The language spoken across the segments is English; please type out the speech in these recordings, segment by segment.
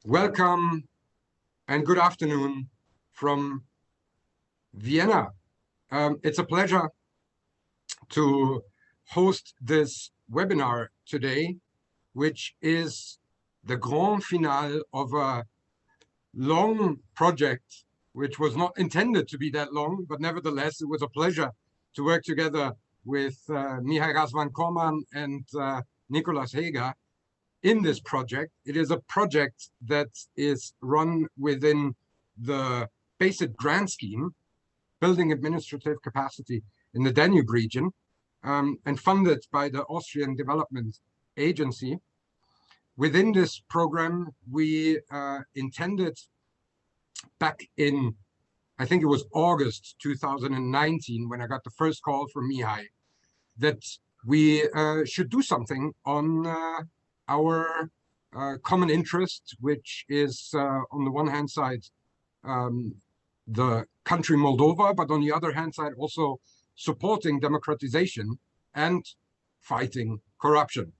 Welcome and good afternoon from Vienna. It's a pleasure to host this webinar today, which is the grand finale of a long project, which was not intended to be that long, but nevertheless, it was a pleasure to work together with Mihai Razvan-Korman and Nicolas Heger in this project. It is a project that is run within the basic grant scheme, Building Administrative Capacity in the Danube region, and funded by the Austrian Development Agency. Within this program, we intended back in, I think it was August 2019, when I got the first call from Mihai, that we should do something on our common interest, which is on the one hand side, the country Moldova, but on the other hand side, also supporting democratization and fighting corruption.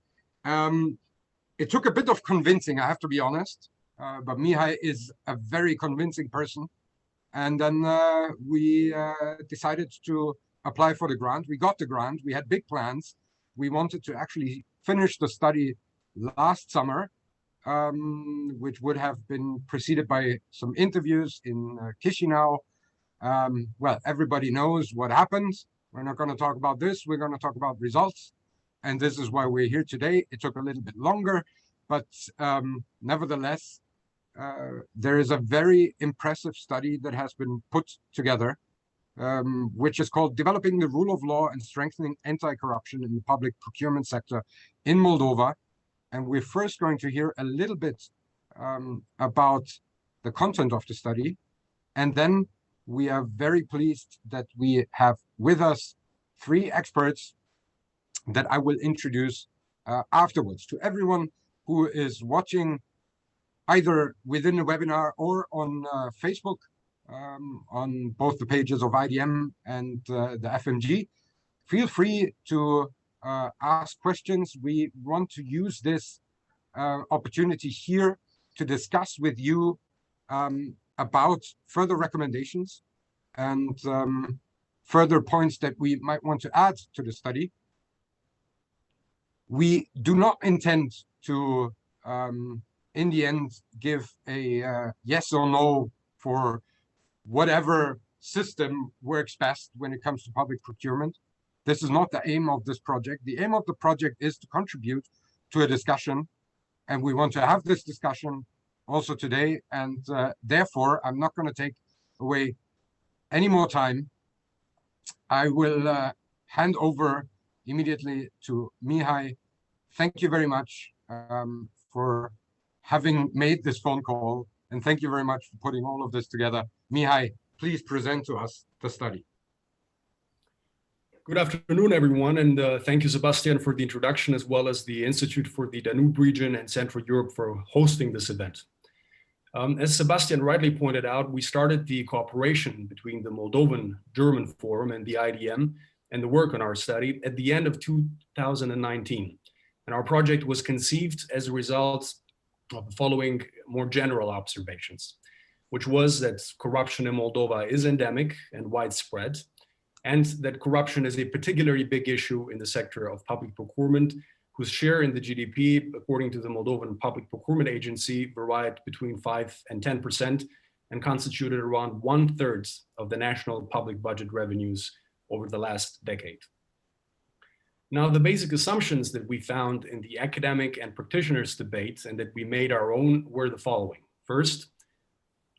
It took a bit of convincing, I have to be honest, but Mihai is a very convincing person. And then we decided to apply for the grant. We got the grant, we had big plans. We wanted to actually finish the study last summer, which would have been preceded by some interviews in Chisinau. Well, everybody knows what happened. We're not going to talk about this. We're going to talk about results. And this is why we're here today. It took a little bit longer, but nevertheless, there is a very impressive study that has been put together, which is called Developing the Rule of Law and Strengthening Anti-Corruption in the Public Procurement Sector in Moldova. And we're first going to hear a little bit about the content of the study. And then we are very pleased that we have with us three experts that I will introduce afterwards to everyone who is watching either within the webinar or on Facebook, on both the pages of IDM and the FMG. Feel free to ask questions. We want to use this opportunity here to discuss with you about further recommendations and further points that we might want to add to the study. We do not intend to, in the end, give a yes or no for whatever system works best when it comes to public procurement. This is not the aim of this project. The aim of the project is to contribute to a discussion, and we want to have this discussion also today. And therefore, I'm not going to take away any more time. I will hand over immediately to Mihai. Thank you very much for having made this phone call, and thank you very much for putting all of this together. Mihai, please present to us the study. Good afternoon, everyone, and thank you, Sebastian, for the introduction, as well as the Institute for the Danube region and Central Europe for hosting this event. As Sebastian rightly pointed out, we started the cooperation between the Moldovan-German Forum and the IDM and the work on our study at the end of 2019. And our project was conceived as a result of the following more general observations, which was that corruption in Moldova is endemic and widespread, and that corruption is a particularly big issue in the sector of public procurement, whose share in the GDP, according to the Moldovan Public Procurement Agency, varied between 5 and 10% and constituted around 1/3 of the national public budget revenues over the last decade. Now, the basic assumptions that we found in the academic and practitioners' debates and that we made our own were the following. First,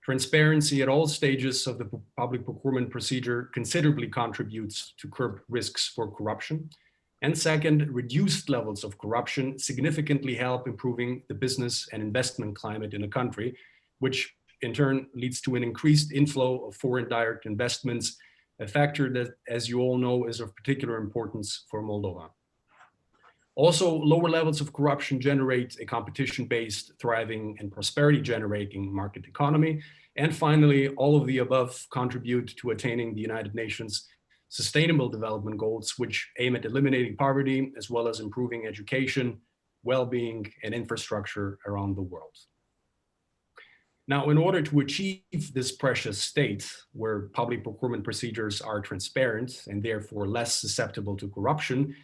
transparency at all stages of the public procurement procedure considerably contributes to curb risks for corruption. And second, reduced levels of corruption significantly help improving the business and investment climate in a country, which in turn leads to an increased inflow of foreign direct investments, a factor that, as you all know, is of particular importance for Moldova. Also, lower levels of corruption generate a competition-based, thriving, and prosperity-generating market economy. And finally, all of the above contribute to attaining the United Nations Sustainable Development Goals, which aim at eliminating poverty, as well as improving education, well-being, and infrastructure around the world. Now, in order to achieve this precious state, where public procurement procedures are transparent and therefore less susceptible to corruption,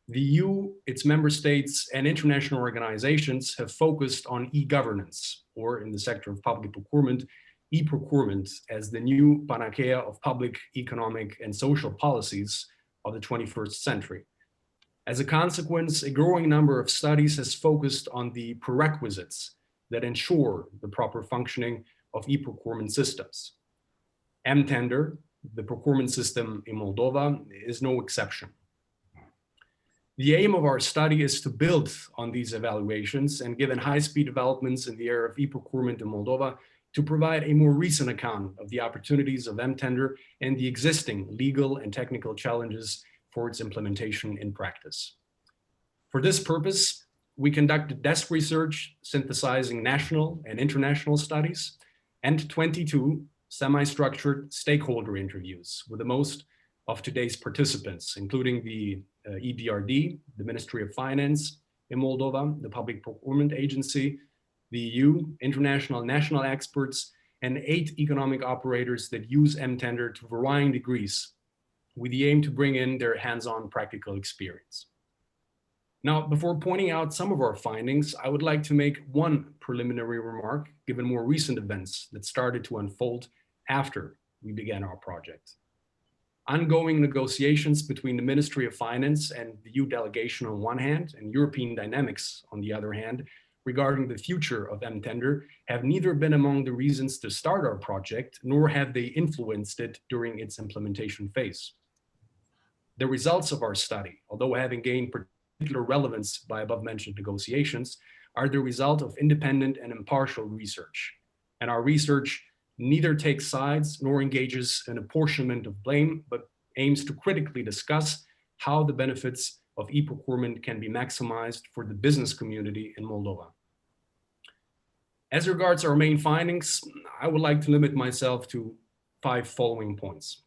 the EU, its member states, and international organizations have focused on e-governance, or in the sector of public procurement, e-procurement, as the new panacea of public, economic, and social policies of the 21st century. As a consequence, a growing number of studies has focused on the prerequisites that ensure the proper functioning of e-procurement systems. M-Tender, the procurement system in Moldova, is no exception. The aim of our study is to build on these evaluations and, given high-speed developments in the area of e-procurement in Moldova, to provide a more recent account of the opportunities of M-Tender and the existing legal and technical challenges for its implementation in practice. For this purpose, we conducted desk research synthesizing national and international studies and 22 semi-structured stakeholder interviews with the most of today's participants, including the EBRD, the Ministry of Finance in Moldova, the Public Procurement Agency, the EU, international national experts, and 8 economic operators that use M-Tender to varying degrees, with the aim to bring in their hands-on practical experience. Now, before pointing out some of our findings, I would like to make one preliminary remark, given more recent events that started to unfold after we began our project. Ongoing negotiations between the Ministry of Finance and the EU delegation on one hand, and European dynamics on the other hand, regarding the future of M-Tender have neither been among the reasons to start our project, nor have they influenced it during its implementation phase. The results of our study, although having gained particular relevance by above-mentioned negotiations, are the result of independent and impartial research. And our research neither takes sides nor engages in apportionment of blame, but aims to critically discuss how the benefits of e-procurement can be maximized for the business community in Moldova. As regards our main findings, I would like to limit myself to 5 following points.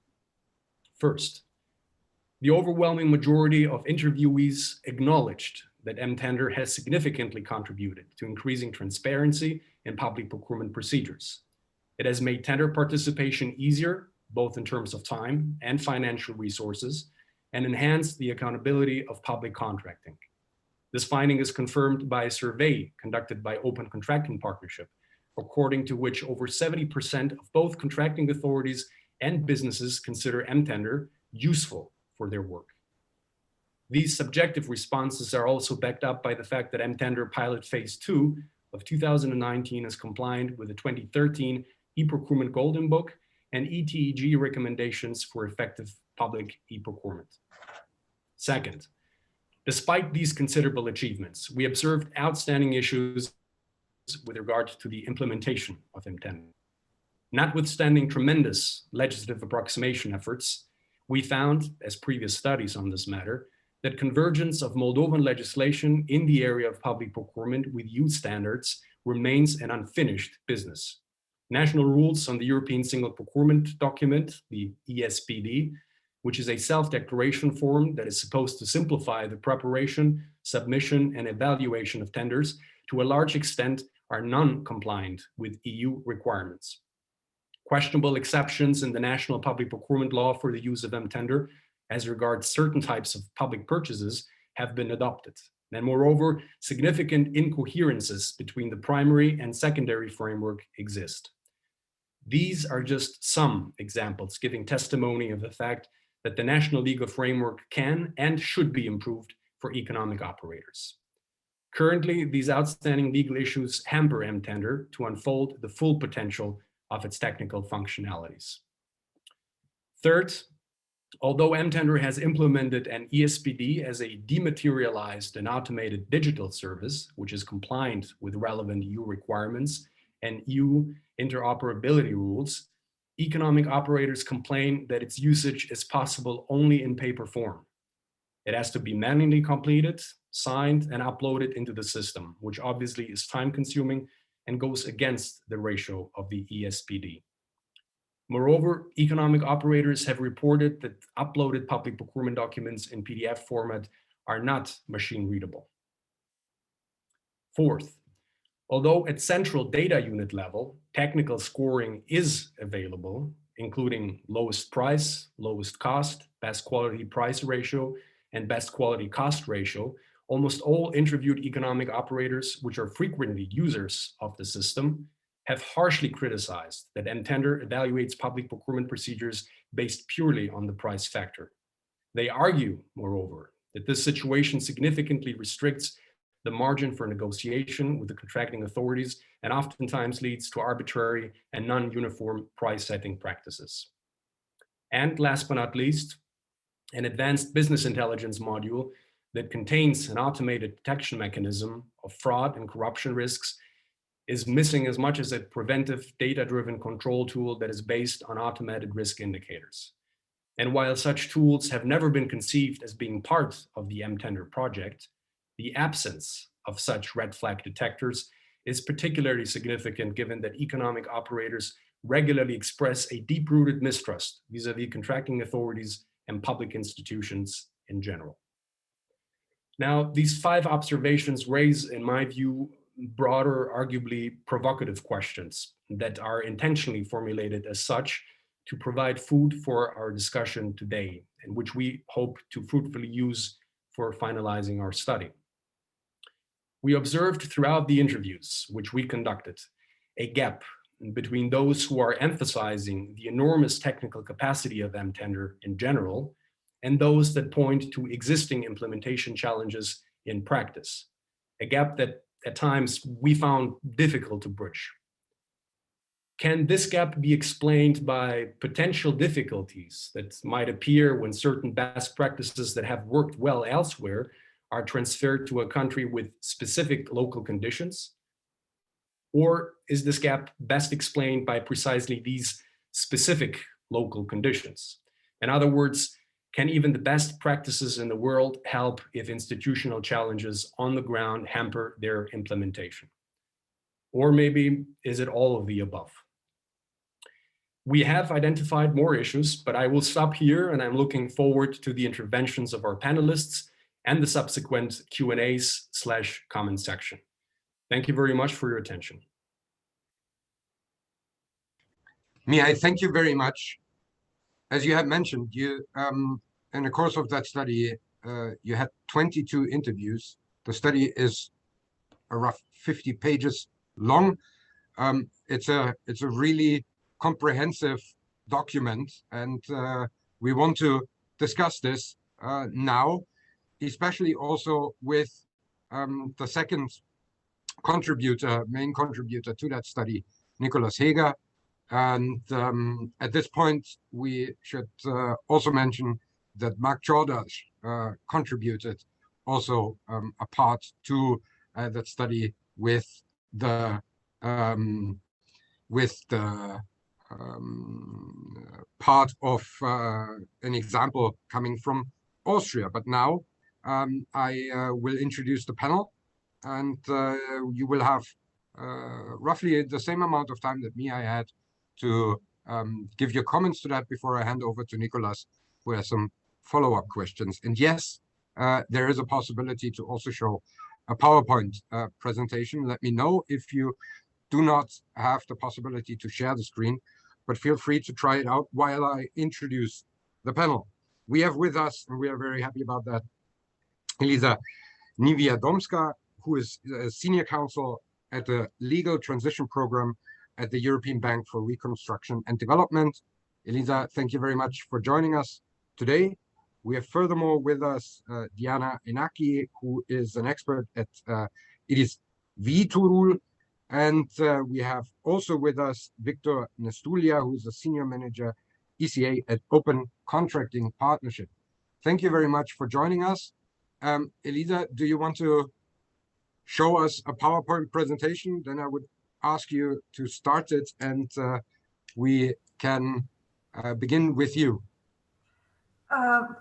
First, the overwhelming majority of interviewees acknowledged that M-Tender has significantly contributed to increasing transparency in public procurement procedures. It has made tender participation easier, both in terms of time and financial resources, and enhanced the accountability of public contracting. This finding is confirmed by a survey conducted by Open Contracting Partnership, according to which over 70% of both contracting authorities and businesses consider M-Tender useful for their work. These subjective responses are also backed up by the fact that M-Tender Pilot Phase 2 of 2019 is compliant with the 2013 e-procurement Golden Book and ETEG recommendations for effective public e-procurement. Second, despite these considerable achievements, we observed outstanding issues with regard to the implementation of M-Tender. Notwithstanding tremendous legislative approximation efforts, we found, as previous studies on this matter, that convergence of Moldovan legislation in the area of public procurement with EU standards remains an unfinished business. National rules on the European Single Procurement Document, the ESPD, which is a self-declaration form that is supposed to simplify the preparation, submission, and evaluation of tenders, to a large extent are non-compliant with EU requirements. Questionable exceptions in the national public procurement law for the use of M-Tender as regards certain types of public purchases have been adopted. And moreover, significant incoherences between the primary and secondary framework exist. These are just some examples giving testimony of the fact that the national legal framework can and should be improved for economic operators. Currently, these outstanding legal issues hamper M-Tender to unfold the full potential of its technical functionalities. Third, although M-Tender has implemented an ESPD as a dematerialized and automated digital service, which is compliant with relevant EU requirements and EU interoperability rules, economic operators complain that its usage is possible only in paper form. It has to be manually completed, signed, and uploaded into the system, which obviously is time-consuming and goes against the ratio of the ESPD. Moreover, economic operators have reported that uploaded public procurement documents in PDF format are not machine readable. Fourth, Although at central data unit level, technical scoring is available, including lowest price, lowest cost, best quality price ratio, and best quality cost ratio, almost all interviewed economic operators, which are frequently users of the system, have harshly criticized that mTender evaluates public procurement procedures based purely on the price factor. They argue, moreover, that this situation significantly restricts the margin for negotiation with the contracting authorities and oftentimes leads to arbitrary and non-uniform price setting practices. And last but not least, an advanced business intelligence module that contains an automated detection mechanism of fraud and corruption risks is missing as much as a preventive data-driven control tool that is based on automated risk indicators. And while such tools have never been conceived as being part of the mTender project, the absence of such red flag detectors is particularly significant given that economic operators regularly express a deep-rooted mistrust vis-à-vis contracting authorities and public institutions in general. Now, these 5 observations raise, in my view, broader, arguably provocative questions that are intentionally formulated as such to provide food for our discussion today, and which we hope to fruitfully use for finalizing our study. We observed throughout the interviews which we conducted a gap between those who are emphasizing the enormous technical capacity of mTender in general and those that point to existing implementation challenges in practice, a gap that at times we found difficult to bridge. Can this gap be explained by potential difficulties that might appear when certain best practices that have worked well elsewhere are transferred to a country with specific local conditions? Or is this gap best explained by precisely these specific local conditions? In other words, can even the best practices in the world help if institutional challenges on the ground hamper their implementation? Or maybe is it all of the above? We have identified more issues, but I will stop here and I'm looking forward to the interventions of our panelists and the subsequent Q&As/comment section. Thank you very much for your attention. Mihai, thank you very much. As you have mentioned, you in the course of that study, you had 22 interviews. The study is a rough 50 pages long. It's a really comprehensive document, and we want to discuss this now, especially also with the second contributor, main contributor to that study, Nicholas Heger. And at this point, we should also mention that Mark Jordash contributed also a part to that study with the part of an example coming from Austria. But now I will introduce the panel, and you will have roughly the same amount of time that Mihai had to give your comments to that before I hand over to Nicholas, who has some follow-up questions. And yes, there is a possibility to also show a PowerPoint presentation. Let me know if you do not have the possibility to share the screen, but feel free to try it out while I introduce the panel. We have with us, and we are very happy about that, Elisa Niewiadomska, who is a senior counsel at the Legal Transition Program at the European Bank for Reconstruction and Development. Elisa, thank you very much for joining us today. We have furthermore with us Diana Enaki, who is an expert at IDIS Viiturul. And we have also with us Victor Nestulia, who is a senior manager ECA at Open Contracting Partnership. Thank you very much for joining us. Elisa, do you want to show us a PowerPoint presentation? Then I would ask you to start it, and we can begin with you.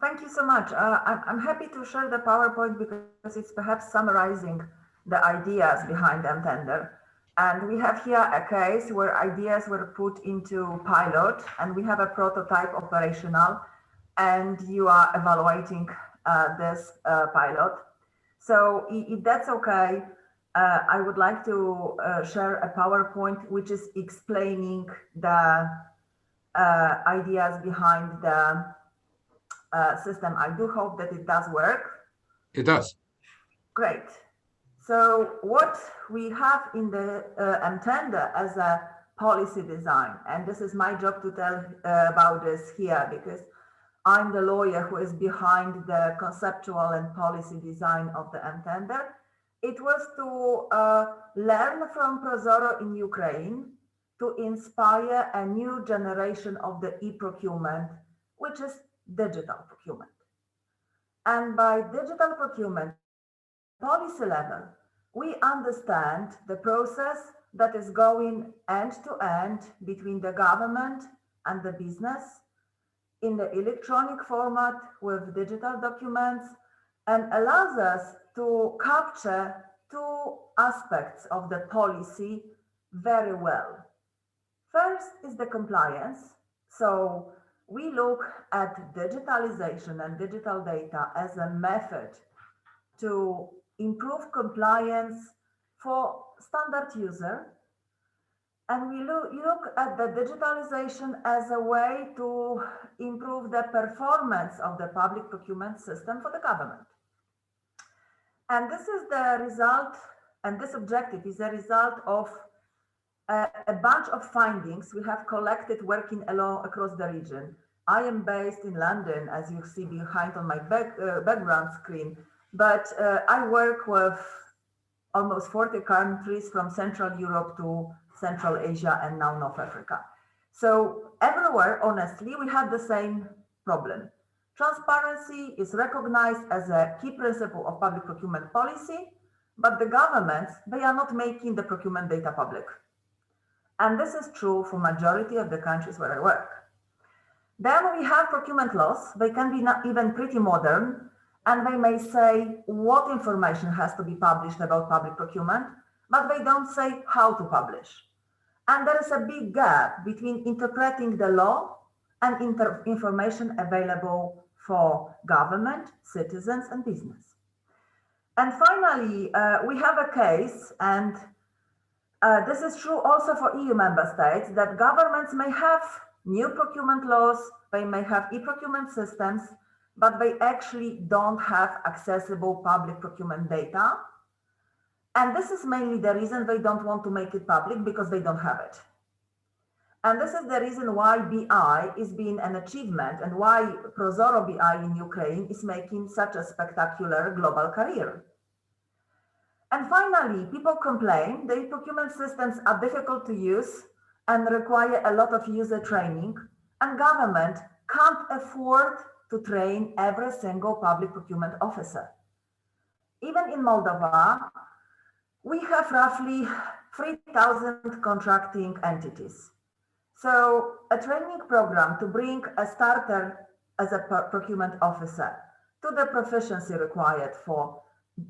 Thank you so much. I'm happy to share the PowerPoint because it's perhaps summarizing the ideas behind mTender. And we have here a case where ideas were put into pilot, and we have a prototype operational, and you are evaluating this pilot. So if that's okay, I would like to share a PowerPoint which is explaining the ideas behind the system. I do hope that it does work. It does. Great. So what we have in the Mtender as a policy design, and this is my job to tell about this here, because I'm the lawyer who is behind the conceptual and policy design of the Mtender. It was to learn from Prozoro in Ukraine to inspire a new generation of the e-procurement, which is digital procurement. And by digital procurement, policy level, we understand the process that is going end to end between the government and the business in the electronic format with digital documents, and allows us to capture two aspects of the policy very well. First is the compliance. So we look at digitalization and digital data as a method to improve compliance for standard user. And we look at the digitalization as a way to improve the performance of the public procurement system for the government. And this is the result, and this objective is a result of a bunch of findings we have collected working along across the region. I am based in London, as you see behind on my background screen, but I work with almost 40 countries from Central Europe to Central Asia and now North Africa. So everywhere, honestly, we have the same problem. Transparency is recognized as a key principle of public procurement policy, but the governments, they are not making the procurement data public. And this is true for majority of the countries where I work. Then we have procurement laws. They can be not even pretty modern, and they may say what information has to be published about public procurement, but they don't say how to publish. And there is a big gap between interpreting the law and information available for government, citizens, and business. And finally, we have a case, and this is true also for EU member states, that governments may have new procurement laws, they may have e-procurement systems, but they actually don't have accessible public procurement data. And this is mainly the reason they don't want to make it public, because they don't have it. And this is the reason why BI is being an achievement and why Prozoro BI in Ukraine is making such a spectacular global career. And finally, people complain the procurement systems are difficult to use and require a lot of user training, and government can't afford to train every single public procurement officer. Even in Moldova, we have roughly 3,000 contracting entities. So a training program to bring a starter as a procurement officer to the proficiency required for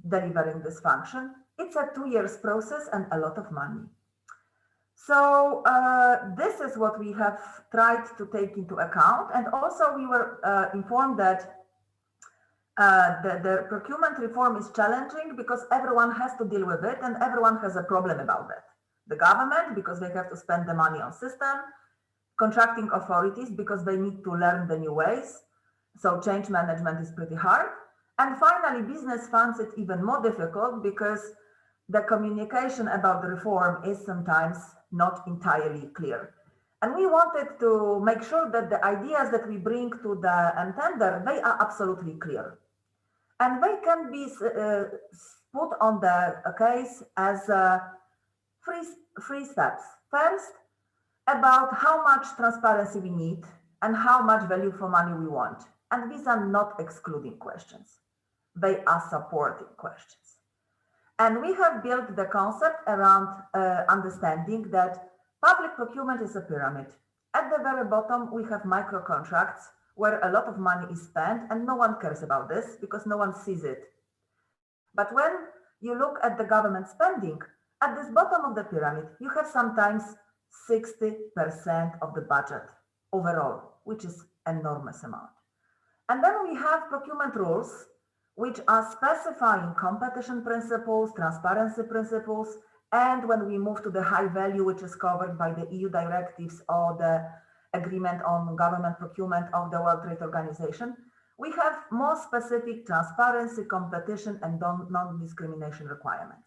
delivering this function, it's a 2 years process and a lot of money. So this is what we have tried to take into account. And also we were informed that the procurement reform is challenging because everyone has to deal with it and everyone has a problem about that. The government, because they have to spend the money on system, contracting authorities, because they need to learn the new ways. So change management is pretty hard. And finally, business finds it even more difficult because the communication about the reform is sometimes not entirely clear. And we wanted to make sure that the ideas that we bring to the Mtender, they are absolutely clear. And they can be put on the case as three steps. First, about how much transparency we need and how much value for money we want. And these are not excluding questions. They are supporting questions. And we have built the concept around understanding that public procurement is a pyramid. At the very bottom, we have micro contracts where a lot of money is spent and no one cares about this because no one sees it. But when you look at the government spending, at this bottom of the pyramid, you have sometimes 60% of the budget overall, which is enormous amount. And then we have procurement rules, which are specifying competition principles, transparency principles, and when we move to the high value, which is covered by the EU directives or the agreement on government procurement of the World Trade Organization, we have more specific transparency, competition, and non-discrimination requirements.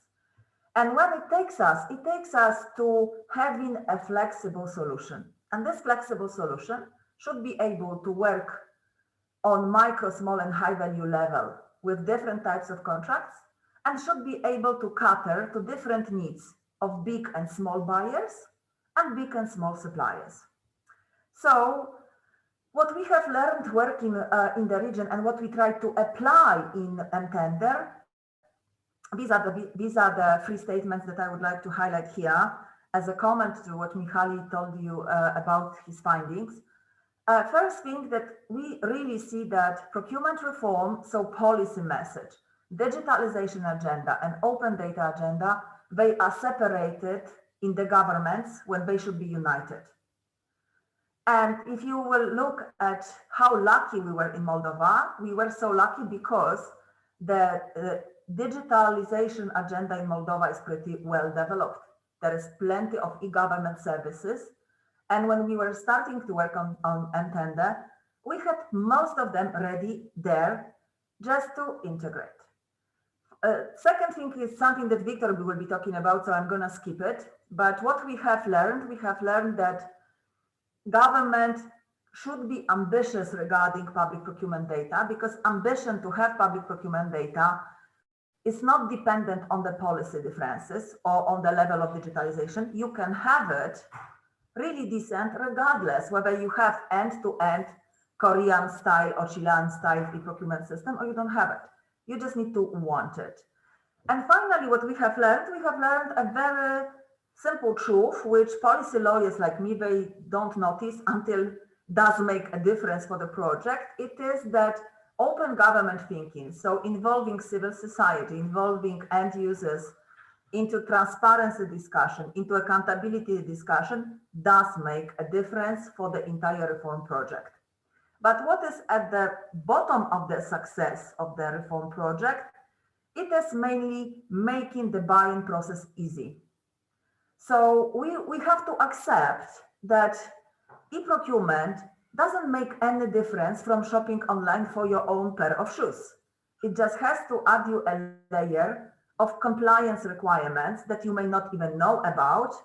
And when it takes us to having a flexible solution. And this flexible solution should be able to work on micro, small, and high value level with different types of contracts, and should be able to cater to different needs of big and small buyers and big and small suppliers. So what we have learned working in the region and what we try to apply in tender, these are the three statements that I would like to highlight here as a comment to what Michali told you about his findings. First thing that we really see that procurement reform, so policy message, digitalization agenda and open data agenda, they are separated in the governments when they should be united. And if you will look at how lucky we were in Moldova, we were so lucky because the digitalization agenda in Moldova is pretty well developed. There is plenty of e-government services. And when we were starting to work on tender, we had most of them ready there just to integrate. Second thing is something that Victor will be talking about, so I'm going to skip it. But what we have learned that government should be ambitious regarding public procurement data, because ambition to have public procurement data is not dependent on the policy differences or on the level of digitalization. You can have it really decent regardless whether you have end-to-end Korean style or Chilean style e-procurement system or you don't have it. You just need to want it. And finally, what we have learned a very simple truth, which policy lawyers like me, they don't notice until does make a difference for the project. It is that open government thinking, so involving civil society, involving end users into transparency discussion, into accountability discussion, does make a difference for the entire reform project. But what is at the bottom of the success of the reform project? It is mainly making the buying process easy. So we have to accept that e-procurement doesn't make any difference from shopping online for your own pair of shoes. It just has to add you a layer of compliance requirements that you may not even know about,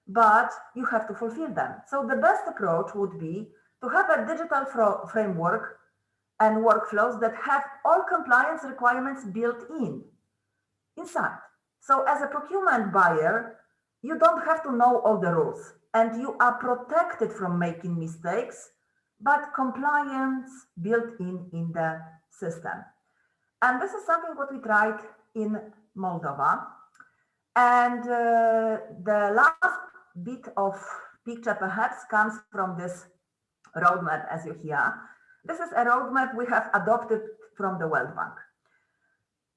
but you have to fulfill them. So the best approach would be to have a digital framework and workflows that have all compliance requirements built inside. So as a procurement buyer, you don't have to know all the rules and you are protected from making mistakes, but compliance built in the system. And this is something what we tried in Moldova. And the last bit of picture perhaps comes from this roadmap as you hear. This is a roadmap we have adopted from the World Bank.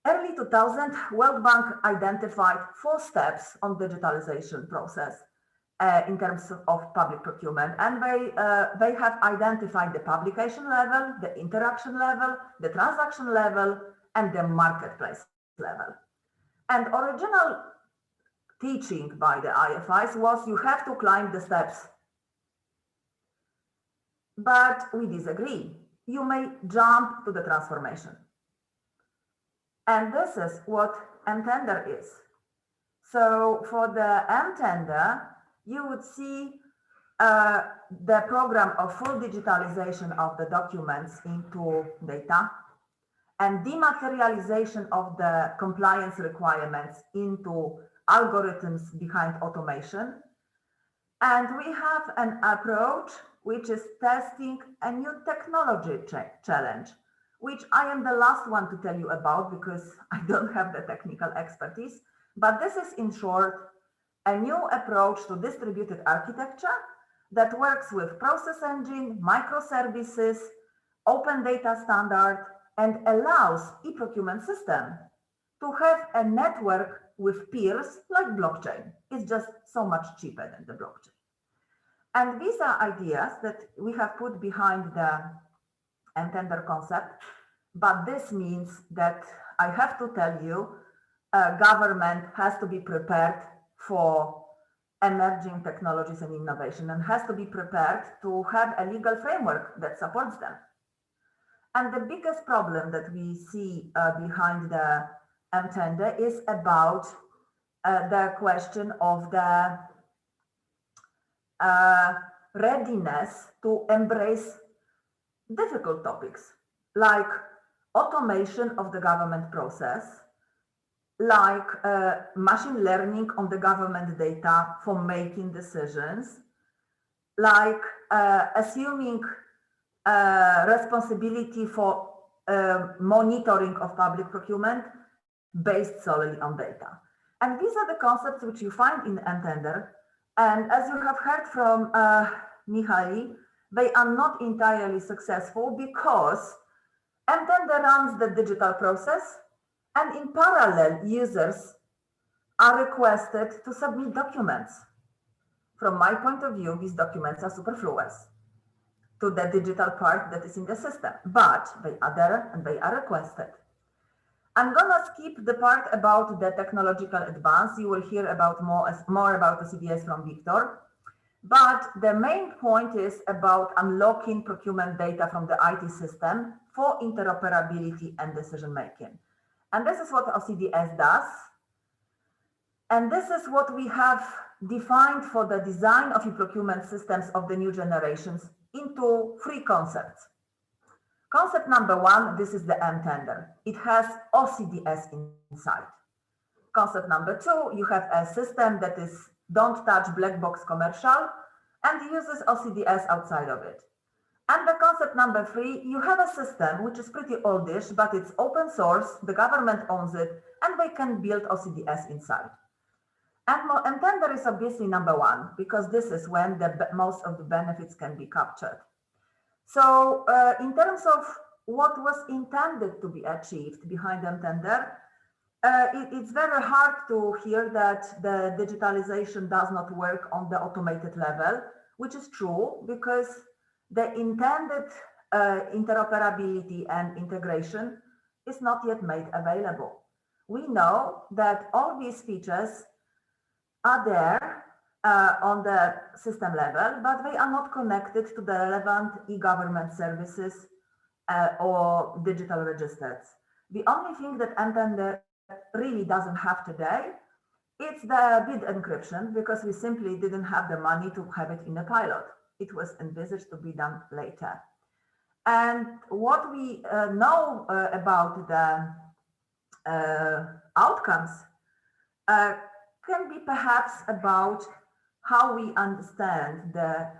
Early 2000, World Bank identified 4 steps on digitalization process in terms of public procurement. And they have identified the publication level, the interaction level, the transaction level, and the marketplace level. And original teaching by the IFIs was you have to climb the steps. But we disagree. You may jump to the transformation. And this is what M-Tender is. So for the M-Tender, you would see the program of full digitalization of the documents into data and dematerialization of the compliance requirements into algorithms behind automation. And we have an approach which is testing a new technology challenge, which I am the last one to tell you about because I don't have the technical expertise. But this is, in short, a new approach to distributed architecture that works with process engine, microservices, open data standard, and allows e-procurement system to have a network with peers like blockchain. It's just so much cheaper than the blockchain. And these are ideas that we have put behind the M-Tender concept. But this means that I have to tell you, government has to be prepared for emerging technologies and innovation and has to be prepared to have a legal framework that supports them. And the biggest problem that we see behind the M-tender is about the question of the readiness to embrace difficult topics like automation of the government process, like machine learning on the government data for making decisions, like assuming responsibility for monitoring of public procurement based solely on data. And these are the concepts which you find in M-tender. And as you have heard from Mihaly, they are not entirely successful because M-tender runs the digital process, and in parallel, users are requested to submit documents. From my point of view, these documents are superfluous to the digital part that is in the system, but they are there and they are requested. I'm gonna skip the part about the technological advance. You will hear about more about the CDS from Victor. But the main point is about unlocking procurement data from the IT system for interoperability and decision making. And this is what OCDS does. And this is what we have defined for the design of e-procurement systems of the new generations into 3 concepts. Concept number 1, this is the M-tender. It has OCDS inside. Concept number 2, you have a system that is don't touch black box commercial and uses OCDS outside of it. And the concept number 3, you have a system which is pretty oldish, but it's open source, the government owns it, and they can build OCDS inside. And M-tender is obviously number 1, because this is when most of the benefits can be captured. So in terms of what was intended to be achieved behind M-tender, it's very hard to hear that the digitalization does not work on the automated level, which is true because the intended interoperability and integration is not yet made available. We know that all these features are there on the system level, but they are not connected to the relevant e-government services or digital registers. The only thing that M-tender really doesn't have today, it's the bid encryption, because we simply didn't have the money to have it in a pilot. It was envisaged to be done later. And what we know about the outcomes can be perhaps about how we understand the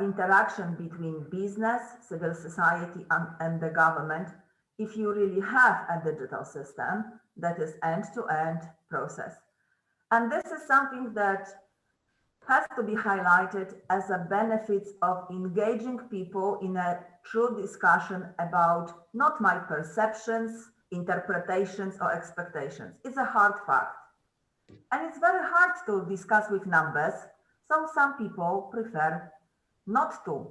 interaction between business, civil society, and the government if you really have a digital system that is end-to-end process. And this is something that has to be highlighted as a benefit of engaging people in a true discussion about not my perceptions, interpretations, or expectations. It's a hard fact. And it's very hard to discuss with numbers, so some people prefer not to.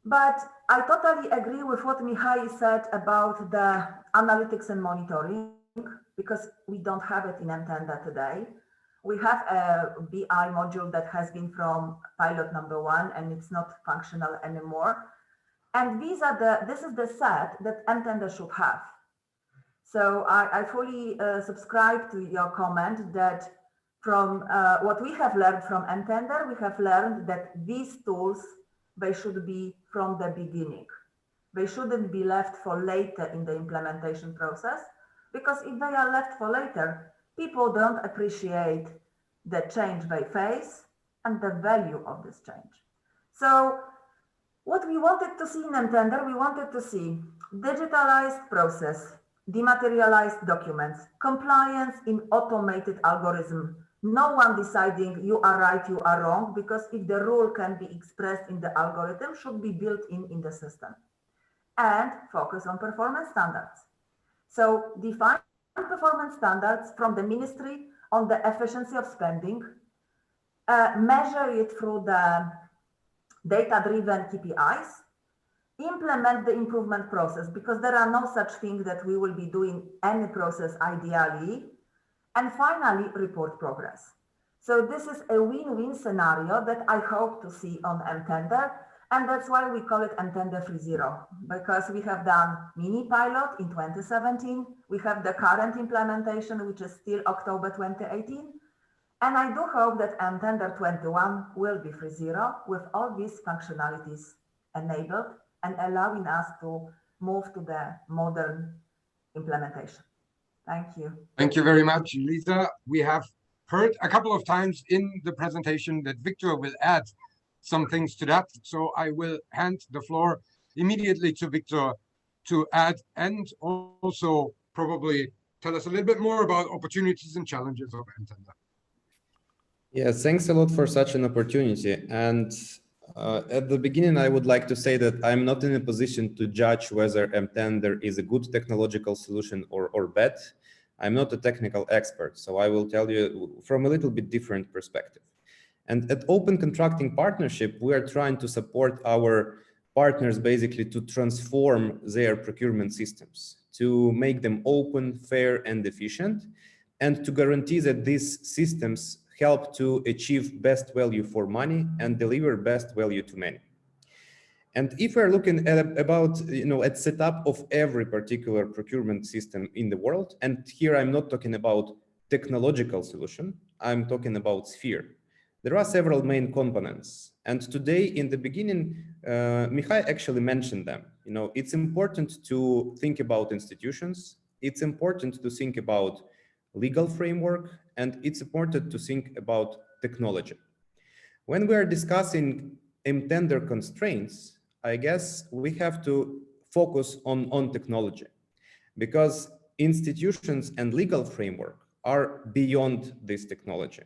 But I totally agree with what Mihaly said about the analytics and monitoring, because we don't have it in M-tender today. We have a BI module that has been from pilot number 1, and it's not functional anymore. And this is the set that M-tender should have. So I fully subscribe to your comment that from what we have learned from M-tender, we have learned that these tools, they should be from the beginning. They shouldn't be left for later in the implementation process, because if they are left for later, people don't appreciate the change they face and the value of this change. So what we wanted to see in M-tender, we wanted to see digitalized process, dematerialized documents, compliance in automated algorithm, no one deciding you are right, you are wrong, because if the rule can be expressed in the algorithm, should be built in the system. And focus on performance standards. So define performance standards from the ministry on the efficiency of spending, measure it through the data-driven KPIs, implement the improvement process, because there are no such thing that we will be doing any process ideally. And finally, report progress. So this is a win-win scenario that I hope to see on mTender. And that's why we call it mTender 3.0, because we have done mini pilot in 2017. We have the current implementation, which is still October 2018. And I do hope that mTender 21 will be 3.0 with all these functionalities enabled and allowing us to move to the modern implementation. Thank you. Thank you very much, Lisa. We have heard a couple of times in the presentation that Victor will add some things to that. So I will hand the floor immediately to Victor to add and also probably tell us a little bit more about opportunities and challenges of mTender. Yes, thanks a lot for such an opportunity. And at the beginning, I would like to say that I'm not in a position to judge whether mTender is a good technological solution or bad. I'm not a technical expert, so I will tell you from a little bit different perspective. And at Open Contracting Partnership, we are trying to support our partners basically to transform their procurement systems, to make them open, fair, and efficient, and to guarantee that these systems help to achieve best value for money and deliver best value to many. And if we're looking at at setup of every particular procurement system in the world, and here I'm not talking about technological solution, I'm talking about sphere. There are several main components, and today in the beginning, Mihai actually mentioned them. It's important to think about institutions. It's important to think about legal framework, and it's important to think about technology. When we are discussing mTender constraints, I guess we have to focus on technology, because institutions and legal framework are beyond this technology.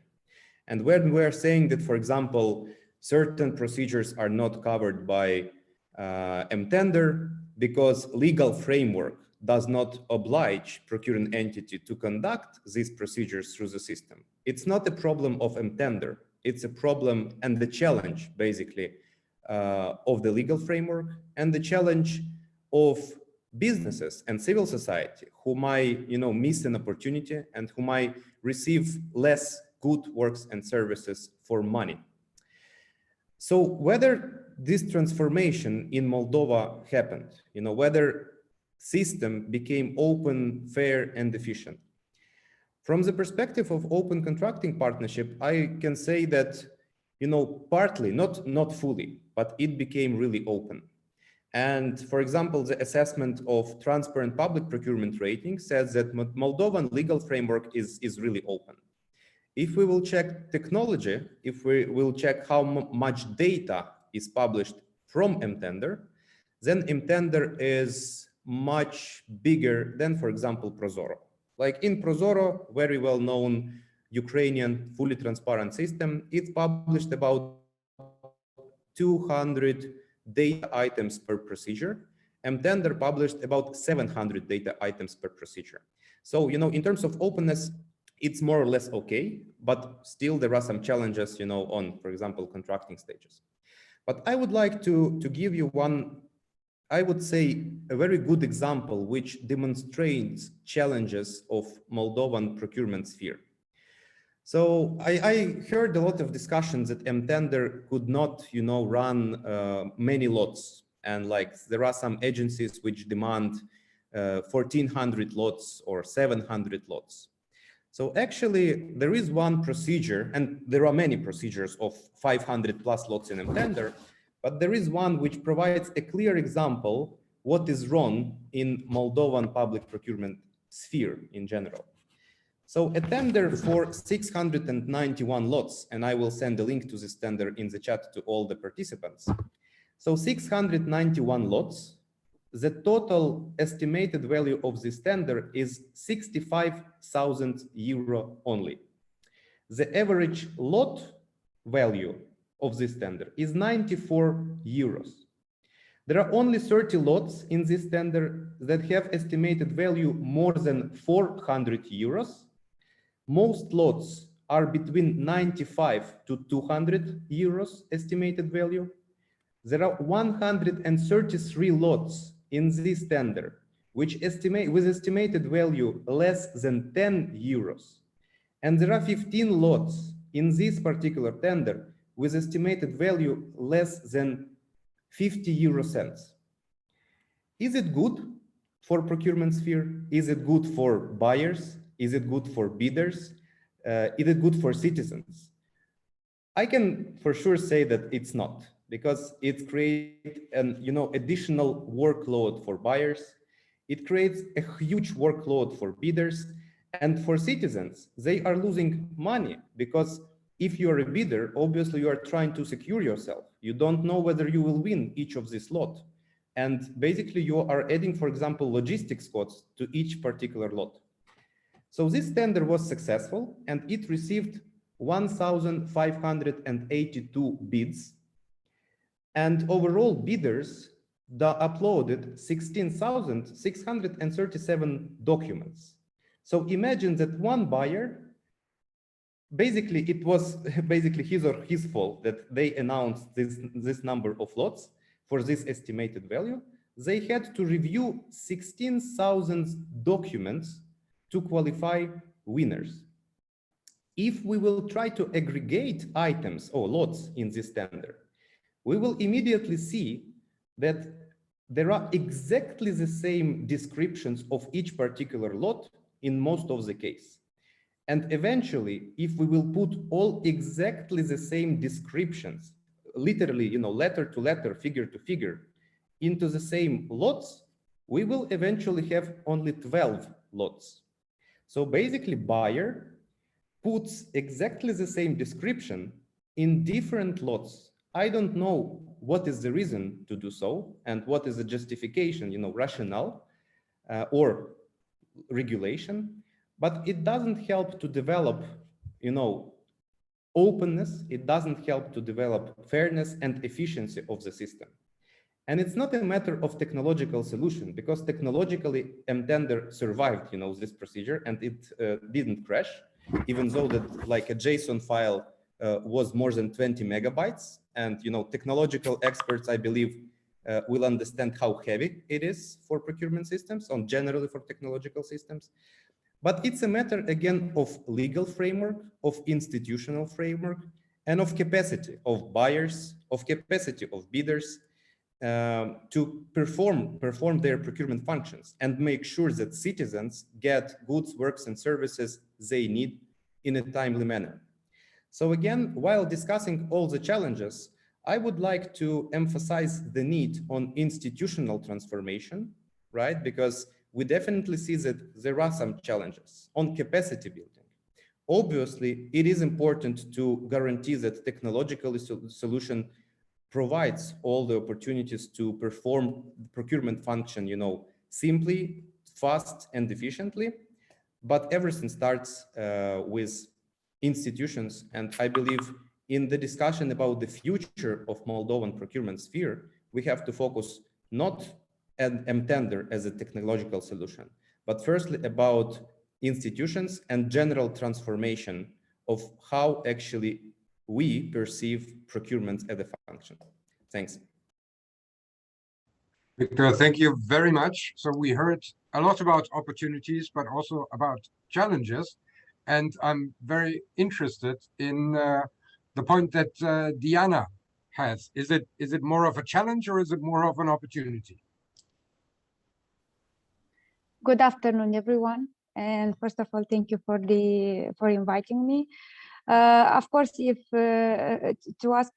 And when we're saying that, for example, certain procedures are not covered by mTender because legal framework does not oblige procuring entity to conduct these procedures through the system, it's not a problem of mTender. It's a problem and the challenge, basically, of the legal framework and the challenge of businesses and civil society who might, miss an opportunity and who might receive less good works and services for money. So whether this transformation in Moldova happened, whether system became open, fair, and efficient. From the perspective of Open Contracting Partnership, I can say that, partly, not fully, but it became really open. And for example, the assessment of transparent public procurement rating says that Moldovan legal framework is really open. If we will check technology, if we will check how much data is published from mTender, then mTender is much bigger than, for example, Prozoro. Like in Prozoro, very well-known Ukrainian fully transparent system, it's published about 200 data items per procedure. mTender published about 700 data items per procedure. So, in terms of openness, it's more or less okay, but still there are some challenges, on, for example, contracting stages. But I would like to give you one, I would say, a very good example which demonstrates challenges of Moldovan procurement sphere. So I heard a lot of discussions that mTender could not, run many lots, and there are some agencies which demand 1,400 lots or 700 lots. So actually, there is one procedure, and there are many procedures of 500 plus lots in mTender, but there is one which provides a clear example what is wrong in Moldovan public procurement sphere in general. So a tender for 691 lots, and I will send a link to this tender in the chat to all the participants. So 691 lots, the total estimated value of this tender is 65,000 euro only. The average lot value of this tender is 94 euros. There are only 30 lots in this tender that have estimated value more than 400 euros. Most lots are between 95 to 200 euros estimated value. there are 133 lots in this tender, which with estimated value less than 10 euros. And there are 15 lots in this particular tender with estimated value less than 50 euro cents. Is it good for procurement sphere? Is it good for buyers? Is it good for bidders? Is it good for citizens? I can for sure say that it's not, because it creates an additional workload for buyers. It creates a huge workload for bidders, and for citizens, they are losing money, because if you are a bidder, obviously you are trying to secure yourself. You don't know whether you will win each of this lot. And basically you are adding, for example, logistics costs to each particular lot. So this tender was successful, and it received 1,582 bids. And overall bidders uploaded 16,637 documents. So imagine that one buyer, basically it was his or his fault that they announced this number of lots for this estimated value. They had to review 16,000 documents to qualify winners. If we will try to aggregate items or lots in this tender, we will immediately see that there are exactly the same descriptions of each particular lot in most of the case. And eventually, if we will put all exactly the same descriptions, literally, letter to letter, figure to figure, into the same lots, we will eventually have only 12 lots. So basically, buyer puts exactly the same description in different lots. I don't know what is the reason to do so and what is the justification, rationale or regulation, but it doesn't help to develop, openness. It doesn't help to develop fairness and efficiency of the system. And it's not a matter of technological solution, because technologically mTender survived, this procedure, and it didn't crash, even though that like a JSON file was more than 20 megabytes. And technological experts, I believe, will understand how heavy it is for procurement systems, and generally for technological systems. But it's a matter, again, of legal framework, of institutional framework, and of capacity of buyers, of capacity of bidders to perform their procurement functions and make sure that citizens get goods, works, and services they need in a timely manner. So again, while discussing all the challenges, I would like to emphasize the need on institutional transformation, right? Because we definitely see that there are some challenges on capacity building. Obviously, it is important to guarantee that technological solution provides all the opportunities to perform the procurement function, simply, fast, and efficiently. But everything starts with institutions. And I believe in the discussion about the future of Moldovan procurement sphere, we have to focus not on mTender as a technological solution, but firstly about institutions and general transformation of how actually we perceive procurement as a function. Thanks. Victor, thank you very much. So we heard a lot about opportunities, but also about challenges. And I'm very interested in the point that Diana has. Is it more of a challenge, or is it more of an opportunity? Good afternoon, everyone. And first of all, thank you for inviting me. Of course, if to ask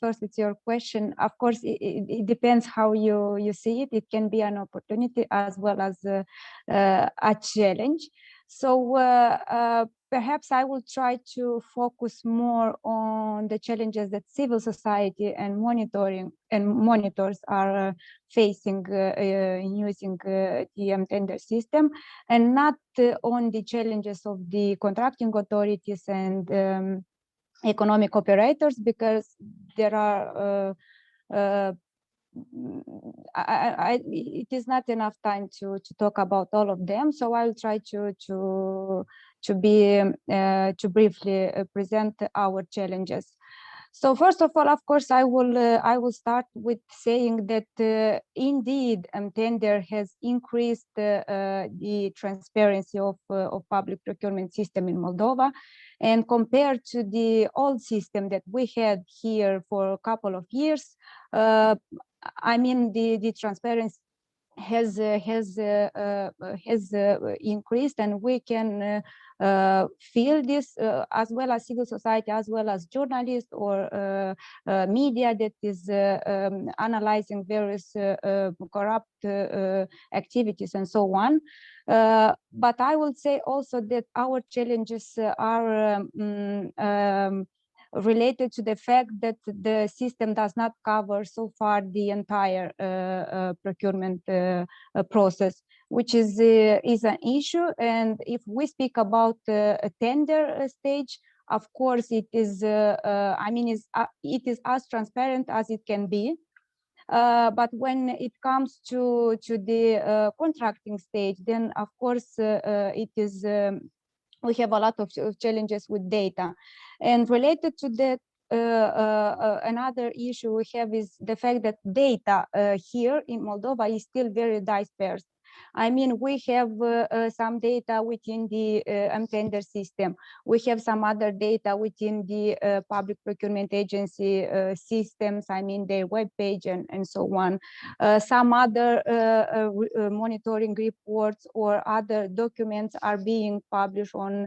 first, it's your question. Of course, it depends how you see it. It can be an opportunity as well as a challenge. So perhaps I will try to focus more on the challenges that civil society and monitors are facing in using the mTender system, and not on the challenges of the contracting authorities and economic operators, because there are it is not enough time to talk about all of them. So I'll try to briefly present our challenges. So first of all, of course, I will start with saying that indeed tender has increased the transparency of public procurement system in Moldova, and compared to the old system that we had here for a couple of years, I mean the transparency has increased, and we can feel this as well as civil society, as well as journalists or media that is analyzing various corrupt activities and so on. But I would say also that our challenges are related to the fact that the system does not cover so far the entire procurement process, which is an issue. And if we speak about a tender stage, of course, it is, I mean, it is as transparent as it can be. But when it comes to the contracting stage, then of course it is we have a lot of challenges with data. And related to that, another issue we have is the fact that data here in Moldova is still very dispersed. I mean, we have some data within the tender system. We have some other data within the public procurement agency systems, I mean, their webpage and so on. Some other monitoring reports or other documents are being published on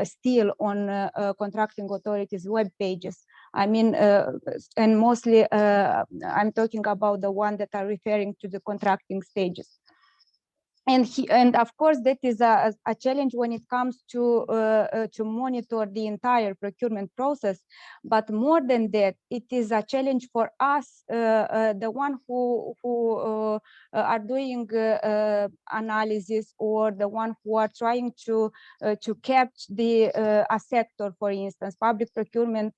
still on contracting authorities' web pages. I mean, and mostly I'm talking about the one that are referring to the contracting stages. And of course, that is a challenge when it comes to monitor the entire procurement process. But more than that, it is a challenge for us, the one who are doing analysis, or the one who are trying to catch a sector, for instance, public procurement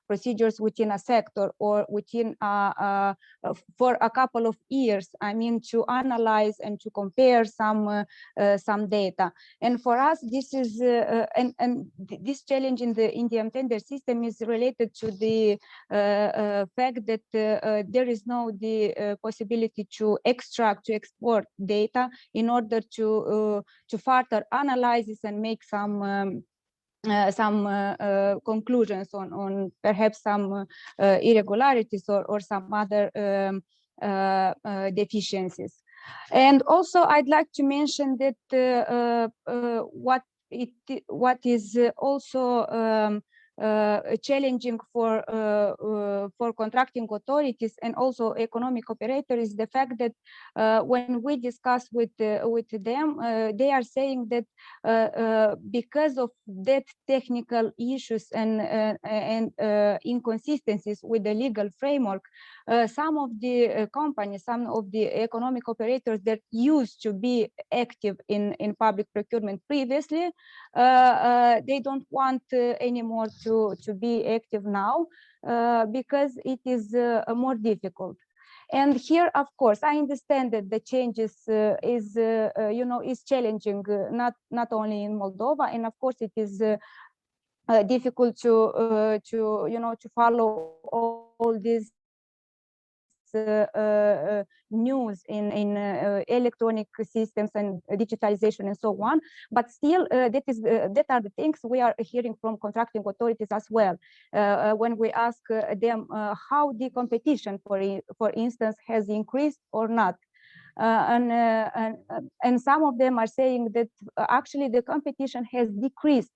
procedures within a sector or within for a couple of years. I mean, to analyze and to compare some data. And for us, this is and this challenge in the tender system is related to the fact that there is no possibility to extract, to export data in order to further analysis and make some conclusions on perhaps some irregularities or some other deficiencies. And also, I'd like to mention that what is also challenging for contracting authorities and also economic operators is the fact that when we discuss with them, they are saying that because of that technical issues and inconsistencies with the legal framework, some of the companies, some of the economic operators that used to be active in public procurement previously, they don't want anymore to be active now because it is more difficult. And here, of course, I understand that the changes is challenging, not only in Moldova, and of course it is difficult to follow all these news in electronic systems and digitalization and so on. But still, that are the things we are hearing from contracting authorities as well. When we ask them how the competition, for instance, has increased or not. And some of them are saying that actually the competition has decreased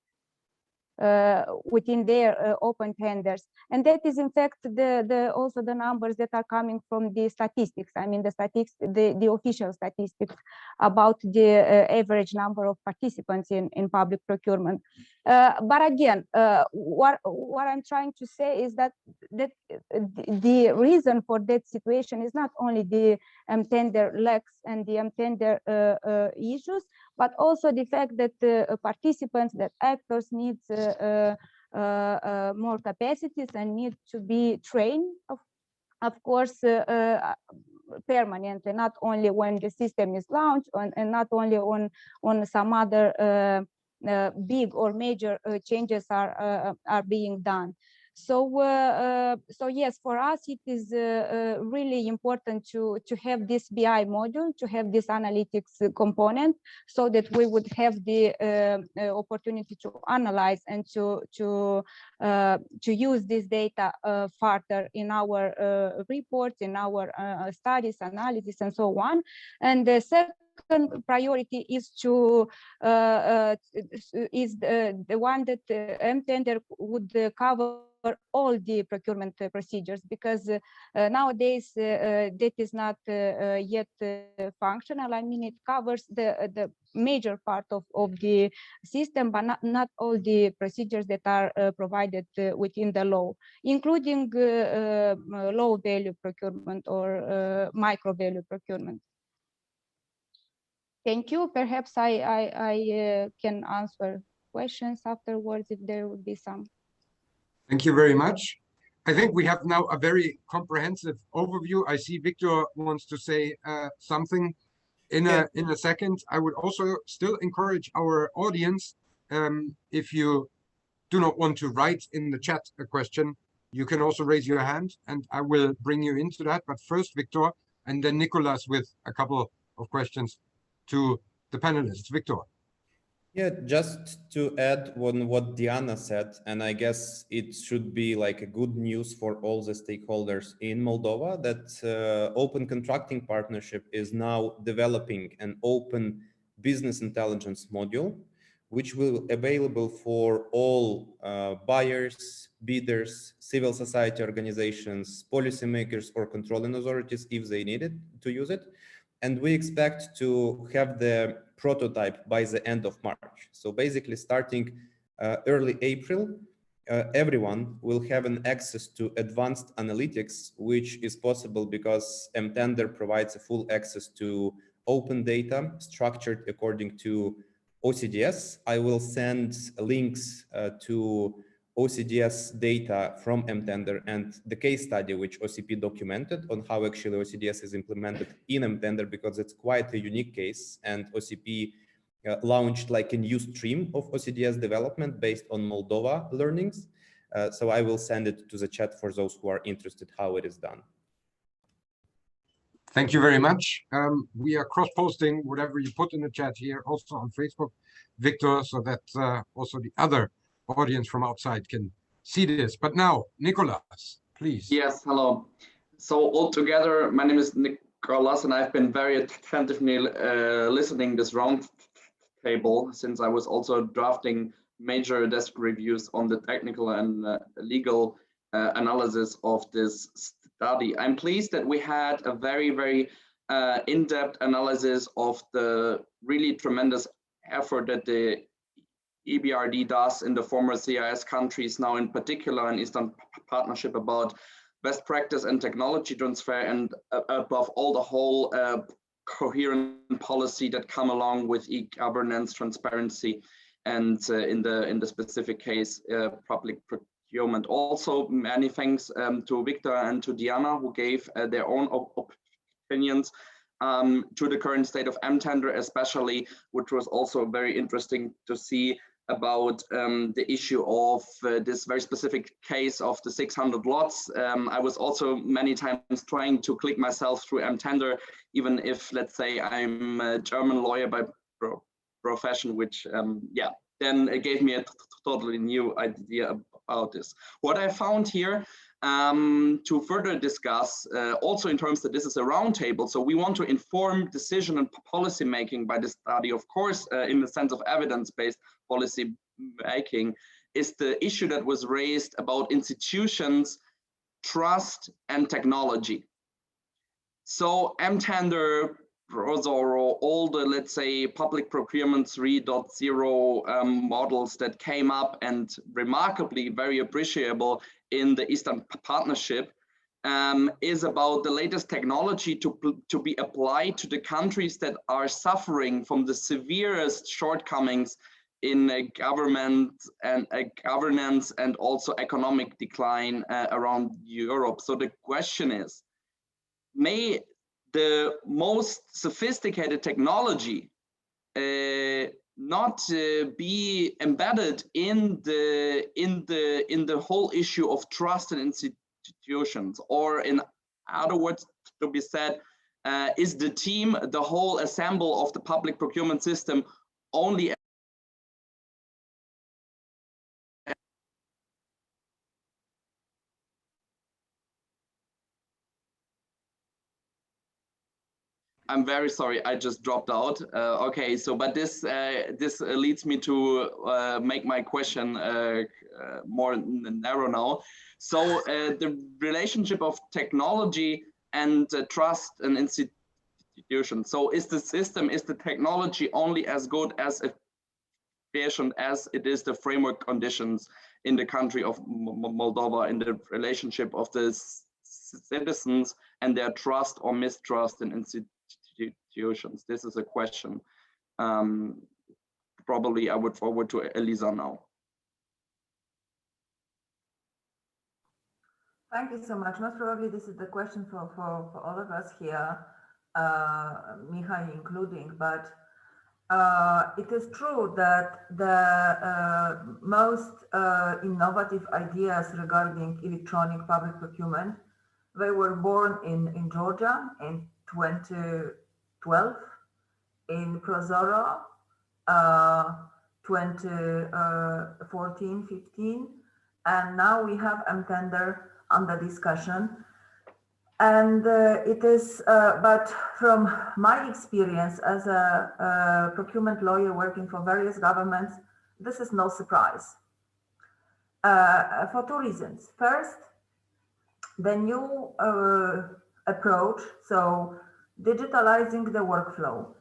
within their open tenders, and that is in fact also the numbers that are coming from the statistics. I mean, the official statistics about the average number of participants in public procurement. But again, what I'm trying to say is that the reason for that situation is not only the tender lacks and the tender issues, but also the fact that participants, that actors need more capacities and need to be trained, of course, permanently, not only when the system is launched and not only on some other big or major changes are being done. So yes, for us it is really important to have this BI module, to have this analytics component, so that we would have the opportunity to analyze and to use this data further in our reports, in our studies, analysis, and so on. And the second priority is to the one that mTender would cover all the procurement procedures, because nowadays that is not yet functional. I mean, it covers the major part of the system, but not all the procedures that are provided within the law, including low value procurement or micro value procurement. Thank you. Perhaps I can answer questions afterwards if there would be some. Thank you very much. I think we have now a very comprehensive overview. I see Victor wants to say something in a second. I would also still encourage our audience, if you do not want to write in the chat a question, you can also raise your hand and I will bring you into that. But first, Victor, and then Nicholas with a couple of questions to the panelists. Victor. Yeah, just to add on what Diana said, and I guess it should be like a good news for all the stakeholders in Moldova that Open Contracting Partnership is now developing an open business intelligence module, which will be available for all buyers, bidders, civil society organizations, policymakers, or controlling authorities if they need it to use it. And we expect to have the prototype by the end of March. So basically starting early April, everyone will have an access to advanced analytics, which is possible because mTender provides a full access to open data structured according to OCDS. I will send links to OCDS data from mTender and the case study which OCP documented on how actually OCDS is implemented in mTender, because it's quite a unique case, and OCP launched like a new stream of OCDS development based on Moldova learnings. So I will send it to the chat for those who are interested how it is done. Thank you very much. We are cross-posting whatever you put in the chat here, also on Facebook, Victor, so that also the other audience from outside can see this. But now, Nicholas, please. Yes, hello. So all together, my name is Nicholas, and I've been very attentively listening this round table since I was also drafting major desk reviews on the technical and legal analysis of this study. I'm pleased that we had a very in-depth analysis of the really tremendous effort that the EBRD does in the former CIS countries, now in particular in Eastern Partnership, about best practice and technology transfer, and above all the whole coherent policy that come along with e-governance, transparency, and in the specific case, public procurement. Also, many thanks to Victor and to Diana, who gave their own opinions to the current state of mTender, especially, which was also very interesting to see about the issue of this very specific case of the 600 lots. I was also many times trying to click myself through mTender, even if, let's say, I'm a German lawyer by profession, which, yeah, then it gave me a totally new idea about this. What I found here to further discuss, also in terms that this is a roundtable, so we want to inform decision and policy making by the study, of course, in the sense of evidence-based policy making, is the issue that was raised about institutions, trust, and technology. So mTender, Prozoro, all the, let's say, public procurement 3.0 models that came up and remarkably very appreciable in the Eastern Partnership is about the latest technology to be applied to the countries that are suffering from the severest shortcomings in government and governance and also economic decline around Europe. So the question is, may the most sophisticated technology not be embedded in the whole issue of trust in institutions, or in other words to be said, is the team, the whole ensemble of the public procurement system only I'm very sorry, I just dropped out. Okay, so but this leads me to make my question more narrow now. So the relationship of technology and trust and institutions. So is the system, is the technology only as good as efficient as it is the framework conditions in the country of Moldova, in the relationship of the citizens and their trust or mistrust in institutions? This is a question. Probably I would forward to Elisa now. Thank you so much. Most probably this is the question for all of us here, Mihai including, but it is true that the most innovative ideas regarding electronic public procurement, they were born in Georgia in 2012, in Prozoro 2014-15, and now we have M-Tender under discussion. And it is, but from my experience as a procurement lawyer working for various governments, this is no surprise for two reasons. First, the new approach, so digitalizing the workflow,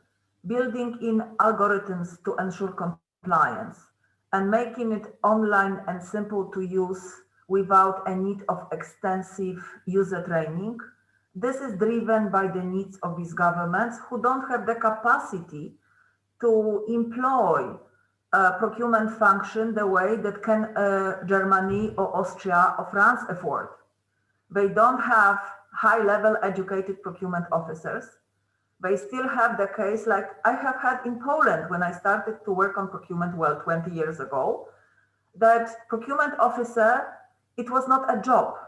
building in algorithms to ensure compliance, and making it online and simple to use without a need of extensive user training. This is driven by the needs of these governments who don't have the capacity to employ procurement function the way that can Germany or Austria or France afford. They don't have high-level educated procurement officers. They still have the case like I have had in Poland when I started to work on procurement, well, 20 years ago, that procurement officer, it was not a job.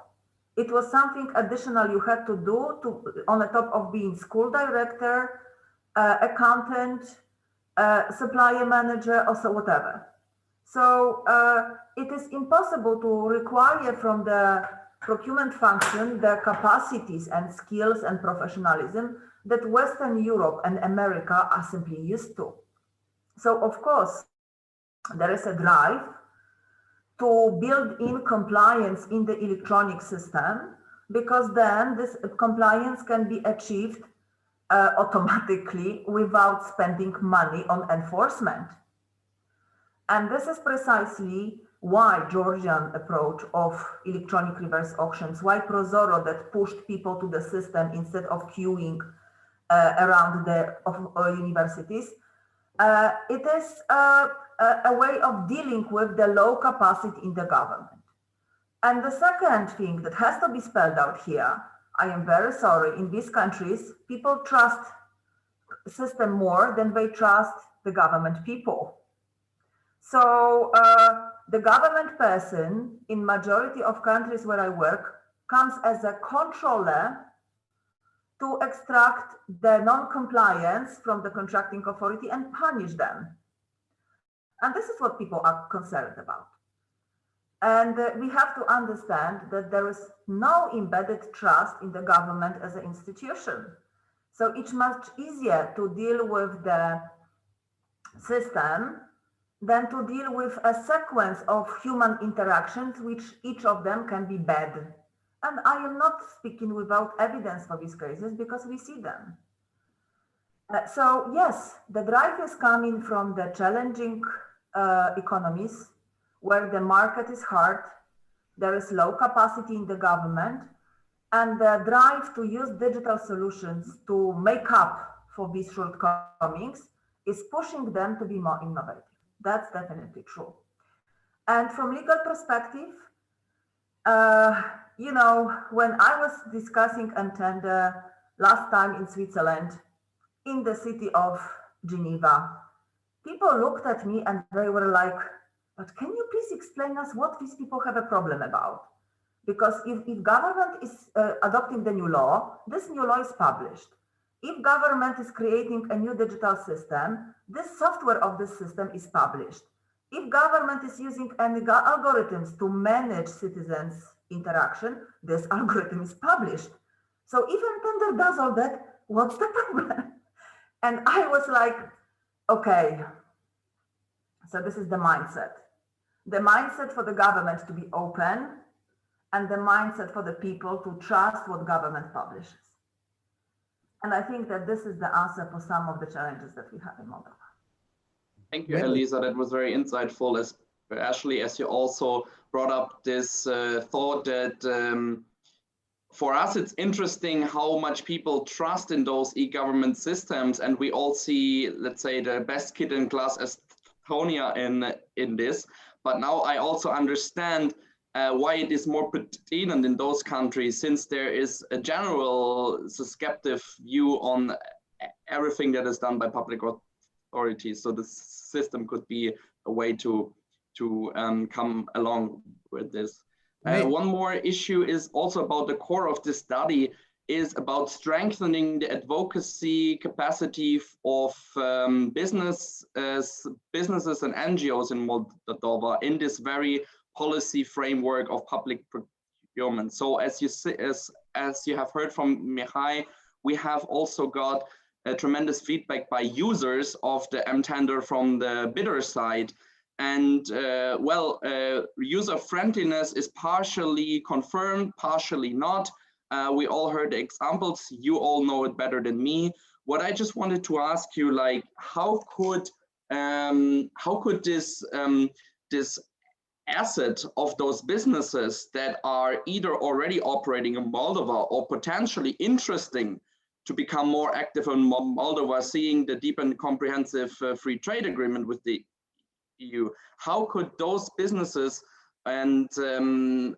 It was something additional you had to do on the top of being school director, accountant, supplier manager, or so whatever. So it is impossible to require from the procurement function the capacities and skills and professionalism that Western Europe and America are simply used to. So of course, there is a drive to build in compliance in the electronic system, because then this compliance can be achieved automatically without spending money on enforcement. And this is precisely why Georgian approach of electronic reverse auctions, why Prozoro that pushed people to the system instead of queuing around the universities, it is a way of dealing with the low capacity in the government. And the second thing that has to be spelled out here, I am very sorry, in these countries, people trust the system more than they trust the government people. So the government person in majority of countries where I work comes as a controller to extract the non-compliance from the contracting authority and punish them. And this is what people are concerned about. And we have to understand that there is no embedded trust in the government as an institution. So it's much easier to deal with the system than to deal with a sequence of human interactions, which each of them can be bad. And I am not speaking without evidence for these cases because we see them. So yes, the drive is coming from the challenging economies where the market is hard, there is low capacity in the government, and the drive to use digital solutions to make up for these shortcomings is pushing them to be more innovative. That's definitely true. And from legal perspective, you know, when I was discussing last time in Switzerland, in the city of Geneva, people looked at me and they were like, but can you please explain us what these people have a problem about? Because if government is adopting the new law, this new law is published. If government is creating a new digital system, this software of this system is published. If government is using any algorithms to manage citizens' interaction, this algorithm is published. So if Entender does all that, what's the problem? And I was like, okay, so this is the mindset. The mindset for the government to be open and the mindset for the people to trust what government publishes. And I think that this is the answer for some of the challenges that we have in Moldova. Thank you, Elisa. That was very insightful, especially as you also brought up this thought that for us, it's interesting how much people trust in those e-government systems. And we all see, let's say, the best kid in class, Estonia, in this. But now I also understand why it is more pertinent in those countries, since there is a general skeptic view on everything that is done by public authorities. So the system could be a way to come along with this. One more issue is also about the core of this study, is about strengthening the advocacy capacity of businesses and NGOs in Moldova in this very policy framework of public procurement. So as you have heard from Mihai, we have also got tremendous feedback by users of the M-tender from the bidder side. And user friendliness is partially confirmed, partially not. We all heard the examples. You all know it better than me. What I just wanted to ask you, like, how could this asset of those businesses that are either already operating in Moldova or potentially interesting to become more active in Moldova, seeing the deep and comprehensive free trade agreement with the EU, how could those businesses and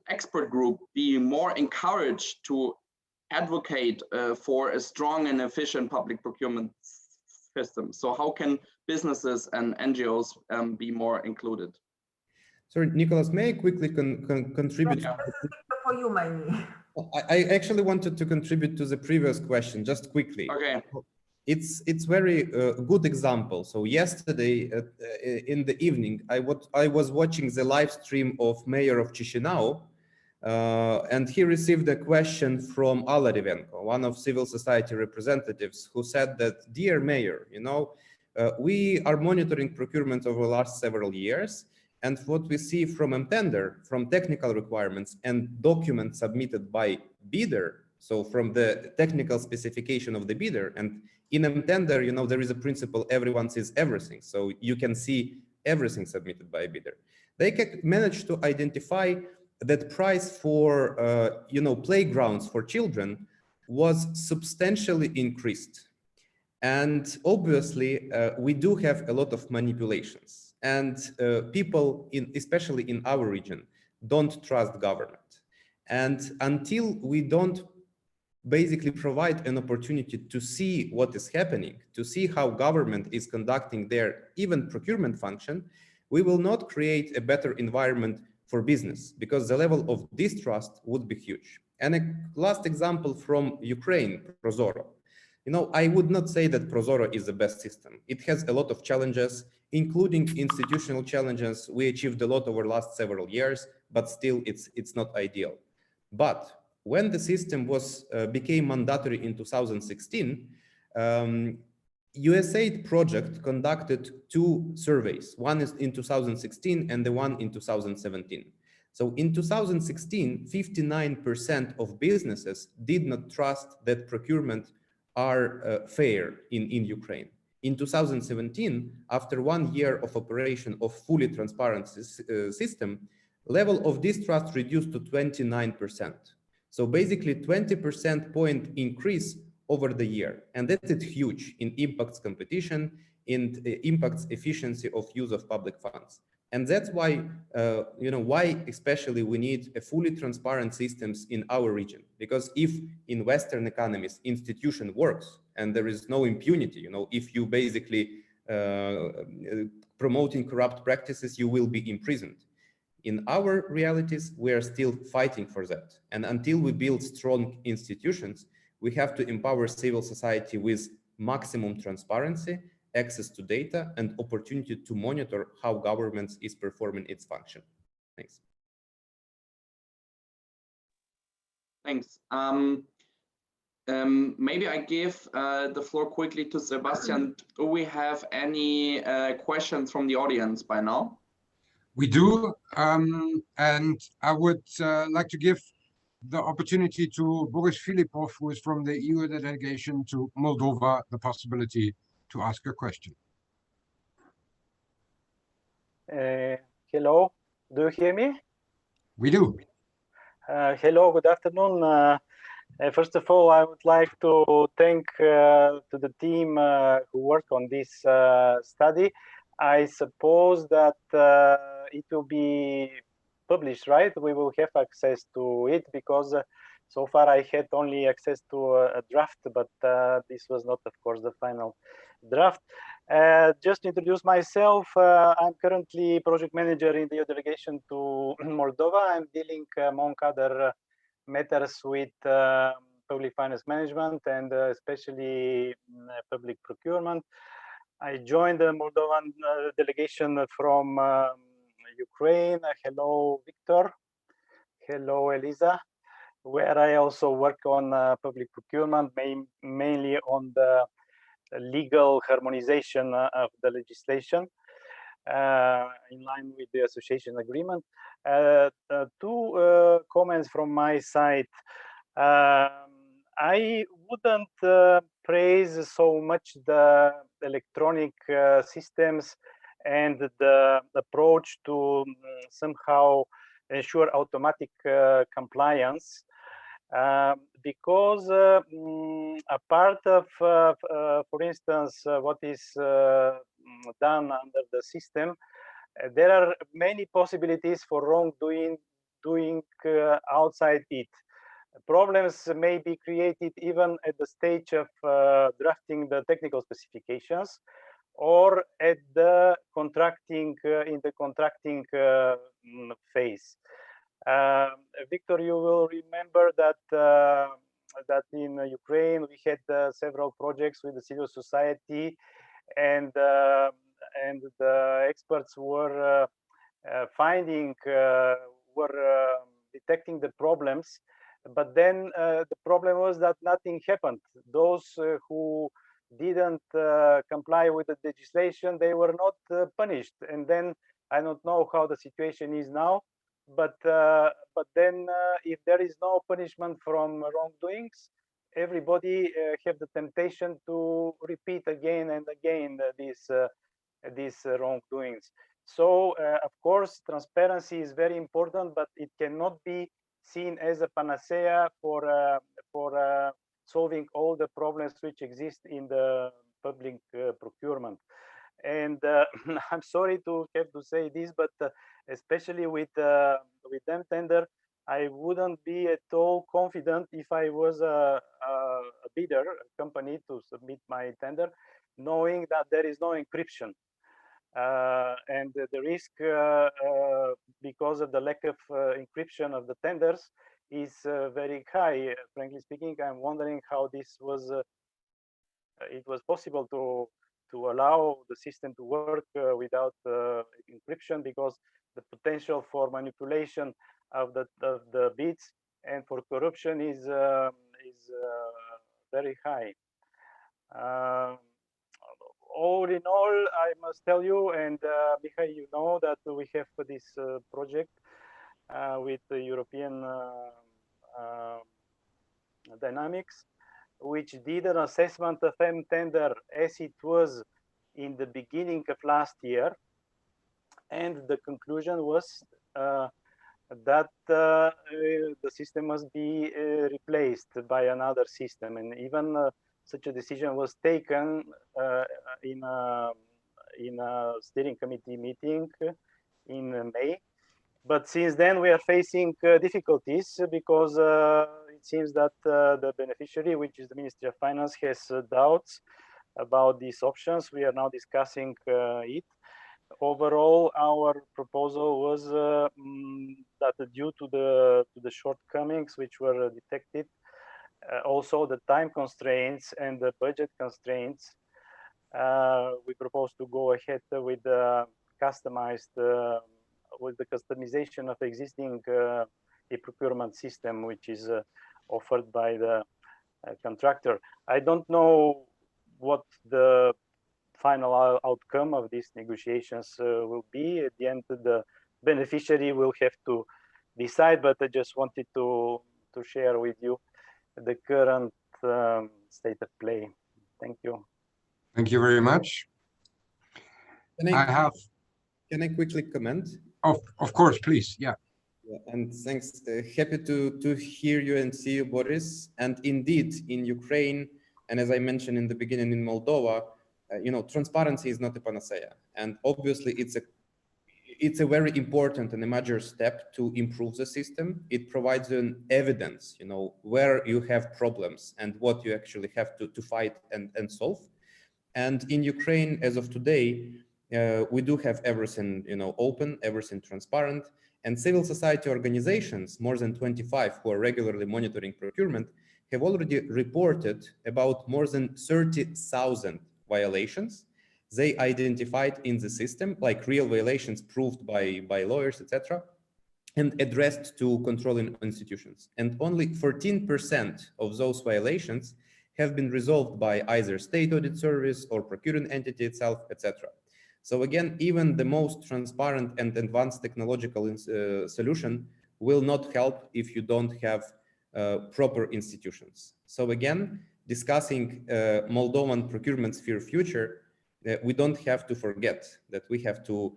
expert group be more encouraged to advocate for a strong and efficient public procurement system? So how can businesses and NGOs be more included? Sorry, Nicholas, may I quickly contribute? Yes, this is for you, Maini. I actually wanted to contribute to the previous question, just quickly. Okay. It's very good example. So yesterday in the evening, I was watching the live stream of Mayor of Chisinau, and he received a question from Alla Rivenko, one of civil society representatives, who said that, dear Mayor, you know, we are monitoring procurement over the last several years, and what we see from M-tender, from technical requirements and documents submitted by bidder, so from the technical specification of the bidder, and in M-tender, you know, there is a principle, everyone sees everything. So you can see everything submitted by a bidder. They can manage to identify that price for, you know, playgrounds for children was substantially increased. And obviously, we do have a lot of manipulations. And people, especially in our region, don't trust government. And until we don't basically provide an opportunity to see what is happening, to see how government is conducting their even procurement function, we will not create a better environment for business, because the level of distrust would be huge. And a last example from Ukraine, Prozoro. You know, I would not say that Prozoro is the best system. It has a lot of challenges, including institutional challenges. We achieved a lot over the last several years, but still it's not ideal. But when the system became mandatory in 2016, USAID project conducted 2 surveys. One is in 2016 and the one in 2017. So in 2016, 59% of businesses did not trust that procurement are fair in Ukraine. In 2017, after 1 year of operation of fully transparent system, level of distrust reduced to 29%. So basically 20% point increase over the year. And that is huge in impacts competition, in impacts efficiency of use of public funds. And that's why, you know, why especially we need a fully transparent systems in our region. Because if in Western economies institution works and there is no impunity, you know, if you basically promoting corrupt practices, you will be imprisoned. In our realities, we are still fighting for that. And until we build strong institutions, we have to empower civil society with maximum transparency, access to data, and opportunity to monitor how government is performing its function. Thanks. Thanks. Maybe I give the floor quickly to Sebastian. Do we have any questions from the audience by now? We do, and I would like to give the opportunity to Boris Filipov, who is from the EU delegation to Moldova, the possibility to ask a question. Hello, do you hear me? We do. Hello, good afternoon. First of all, I would like to thank to the team who worked on this study. I suppose that it will be published, right? We will have access to it because so far I had only access to a draft, but this was not, of course, the final draft. Just to introduce myself, I'm currently project manager in the EU delegation to Moldova. I'm dealing, among other matters, with public finance management and especially public procurement. I joined the Moldovan delegation from Ukraine. Hello, Victor. Hello, Eliza, where I also work on public procurement, mainly on the legal harmonization of the legislation in line with the association agreement. Two comments from my side. I wouldn't praise so much the electronic systems and the approach to somehow ensure automatic compliance, because a part of, for instance, what is done under the system, there are many possibilities for wrongdoing outside it. Problems may be created even at the stage of drafting the technical specifications or at the contracting, in the contracting phase. Victor, you will remember that that in Ukraine we had several projects with the civil society, and the experts were detecting the problems, but then the problem was that nothing happened. Those who didn't comply with the legislation, they were not punished. And then I don't know how the situation is now, but then if there is no punishment from wrongdoings, everybody have the temptation to repeat again and again these wrongdoings. So of course, transparency is very important, but it cannot be seen as a panacea for solving all the problems which exist in the public procurement. And I'm sorry to have to say this, but especially with them tender, I wouldn't be at all confident if I was a bidder, a company, to submit my tender, knowing that there is no encryption. And the risk, because of the lack of encryption of the tenders, is very high. Frankly speaking, I'm wondering how this was. It was possible to allow the system to work without encryption, because the potential for manipulation of the bids and for corruption is very high. All in all, I must tell you, and Mihai, you know that we have this project with the European Dynamics, which did an assessment of M-tender as it was in the beginning of last year. And the conclusion was that the system must be replaced by another system. And even such a decision was taken in a steering committee meeting in May. But since then, we are facing difficulties because it seems that the beneficiary, which is the Ministry of Finance, has doubts about these options. We are now discussing it. Overall, our proposal was that due to the shortcomings which were detected, also the time constraints and the budget constraints, we propose to go ahead with the customization of existing e-procurement system, which is offered by the contractor. I don't know what the final outcome of these negotiations will be. At the end, the beneficiary will have to decide, but I just wanted to share with you the current state of play. Thank you. Thank you very much. Can I quickly comment? Of course, please. Yeah. And thanks. Happy to hear you and see you, Boris. And indeed, in Ukraine, and as I mentioned in the beginning, in Moldova, transparency is not a panacea. And obviously, it's a very important and a major step to improve the system. It provides an evidence, where you have problems and what you actually have to fight and solve. And in Ukraine, as of today, we do have everything, open, everything transparent. And civil society organizations, more than 25, who are regularly monitoring procurement, have already reported about more than 30,000 violations they identified in the system, like real violations proved by lawyers, etc., and addressed to controlling institutions. And only 14% of those violations have been resolved by either state audit service or procuring entity itself, etc. So again, even the most transparent and advanced technological solution will not help if you don't have proper institutions. So again, discussing Moldovan procurement sphere future, we don't have to forget that we have to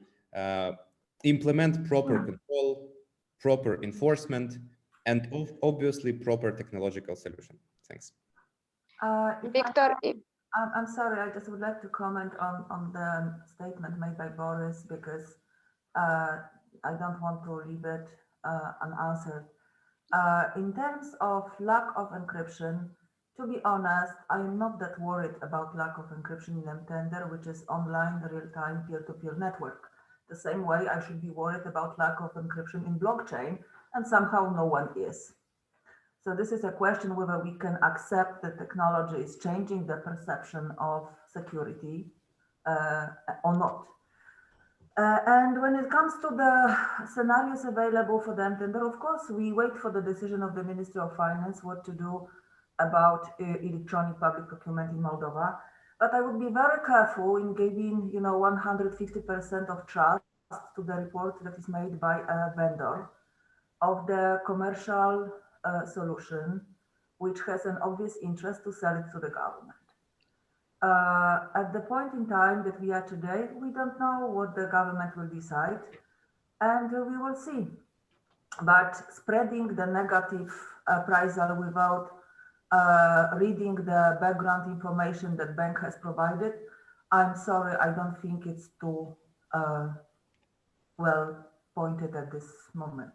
implement proper control, proper enforcement, and obviously proper technological solution. Thanks. Victor, I'm sorry, I just would like to comment on the statement made by Boris, because I don't want to leave it unanswered. In terms of lack of encryption, to be honest, I am not that worried about lack of encryption in mTender, which is online, real-time, peer-to-peer network. The same way I should be worried about lack of encryption in blockchain, and somehow no one is. So this is a question whether we can accept that technology is changing the perception of security or not. And when it comes to the scenarios available for the mTender, of course, we wait for the decision of the Ministry of Finance what to do about electronic public procurement in Moldova. But I would be very careful in giving, 150% of trust to the report that is made by a vendor of the commercial solution, which has an obvious interest to sell it to the government. At the point in time that we are today, we don't know what the government will decide, and we will see. But spreading the negative appraisal without reading the background information that bank has provided, I'm sorry, I don't think it's too well pointed at this moment.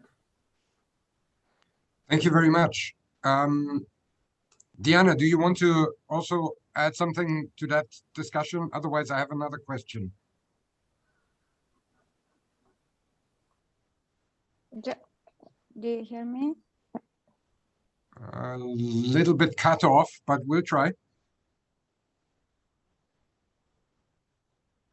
Thank you very much. Diana, do you want to also add something to that discussion? Otherwise, I have another question. Do you hear me? A little bit cut off, but we'll try.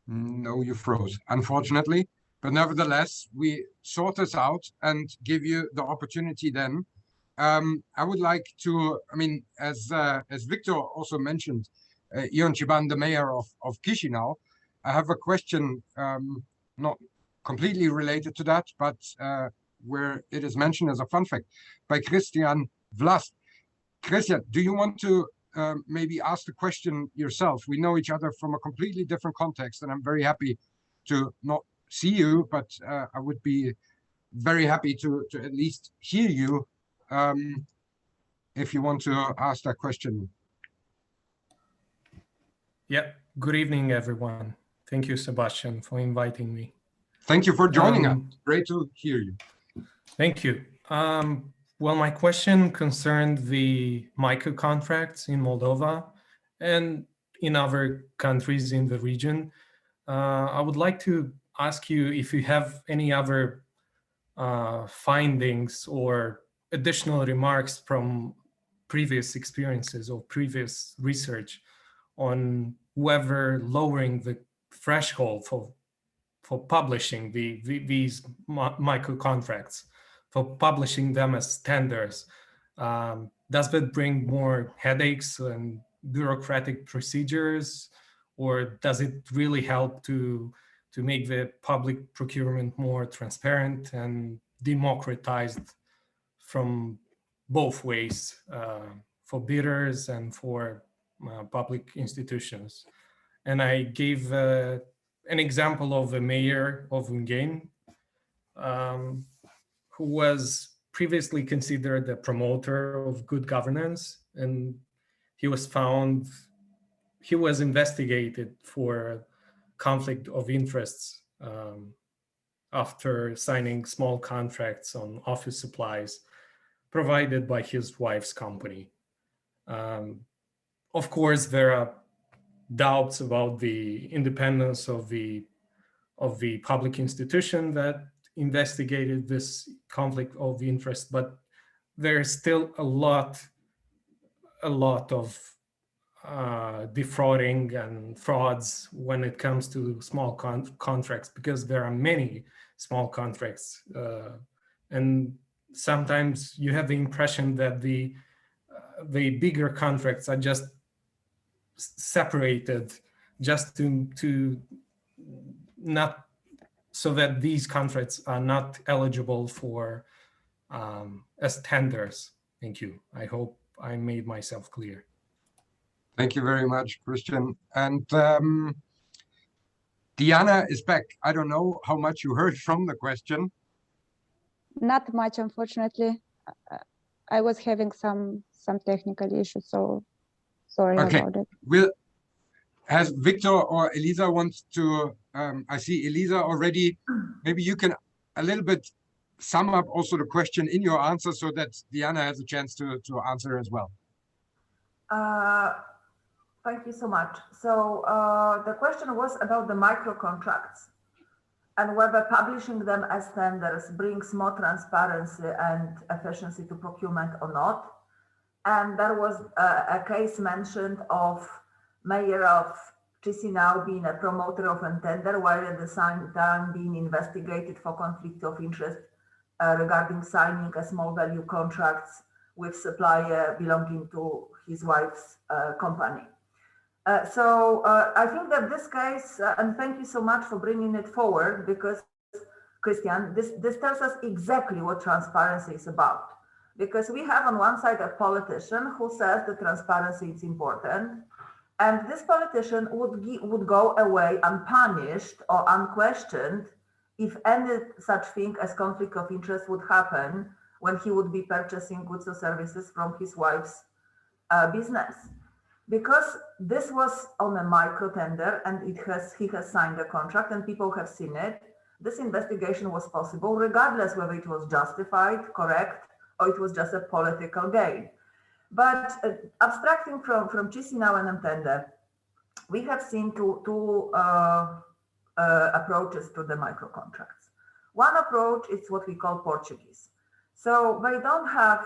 No, you froze, unfortunately. But nevertheless, we sort this out and give you the opportunity then. I would like to, as Victor also mentioned, Ion Chiban, the mayor of Chisinau, I have a question, not completely related to that, but where it is mentioned as a fun fact by Christian Vlast. Christian, do you want to maybe ask the question yourself? We know each other from a completely different context, and I'm very happy to not see you, but I would be very happy to at least hear you if you want to ask that question. Yeah, good evening, everyone. Thank you, Sebastian, for inviting me. Thank you for joining us. Great to hear you. Thank you. Well, my question concerned the MICA contracts in Moldova. And in other countries in the region. I would like to ask you if you have any other findings or additional remarks from previous experiences or previous research on whether lowering the threshold for publishing these micro contracts, for publishing them as tenders, does that bring more headaches and bureaucratic procedures, or does it really help to make the public procurement more transparent and democratized from both ways, for bidders and for public institutions? And I gave an example of the mayor of Ungain, who was previously considered a promoter of good governance, and he was investigated for conflict of interests after signing small contracts on office supplies provided by his wife's company. Of course, there are doubts about the independence of the public institution that investigated this conflict of interest, but there's still a lot of defrauding and frauds when it comes to small contracts, because there are many small contracts, and sometimes you have the impression that the bigger contracts are just separated just to not, so that these contracts are not eligible for as tenders. Thank you. I hope I made myself clear. Thank you very much, Christian. And Diana is back. I don't know how much you heard from the question. Not much, unfortunately. I was having some technical issues, so sorry about it. Has Victor or Elisa wants to, I see Elisa already, maybe you can a little bit sum up also the question in your answer so that Diana has a chance to answer as well. Thank you so much. So the question was about the micro contracts and whether publishing them as tenders brings more transparency and efficiency to procurement or not. And there was a case mentioned of Mayor of Chisinau being a promoter of a tender, while at the same time being investigated for conflict of interest regarding signing a small value contracts with supplier belonging to his wife's company. So I think that this case, and thank you so much for bringing it forward, because Christian, this tells us exactly what transparency is about. Because we have on one side a politician who says that transparency is important, and this politician would go away unpunished or unquestioned if any such thing as conflict of interest would happen when he would be purchasing goods or services from his wife's business. Because this was on a micro tender and he has signed a contract and people have seen it, this investigation was possible regardless whether it was justified, correct, or it was just a political gain. But abstracting from Chisinau and tender, we have seen two approaches to the micro contracts. One approach is what we call Portuguese. So they don't have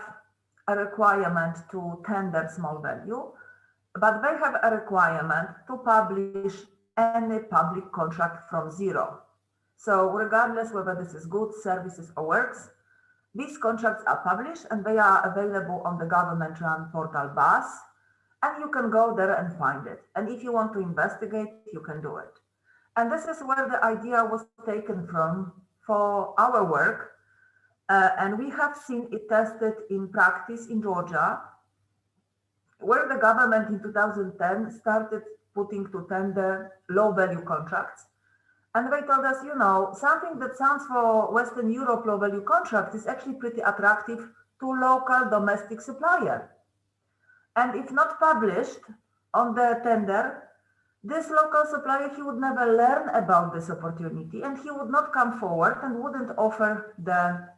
a requirement to tender small value, but they have a requirement to publish any public contract from zero. So regardless whether this is goods, services, or works, these contracts are published and they are available on the government-run portal BAS, and you can go there and find it. And if you want to investigate, you can do it. And this is where the idea was taken from for our work. And we have seen it tested in practice in Georgia, where the government in 2010 started putting to tender low-value contracts. And they told us, you know, something that sounds for Western Europe low-value contract is actually pretty attractive to local domestic supplier. And if not published on the tender, this local supplier, he would never learn about this opportunity and he would not come forward and wouldn't offer the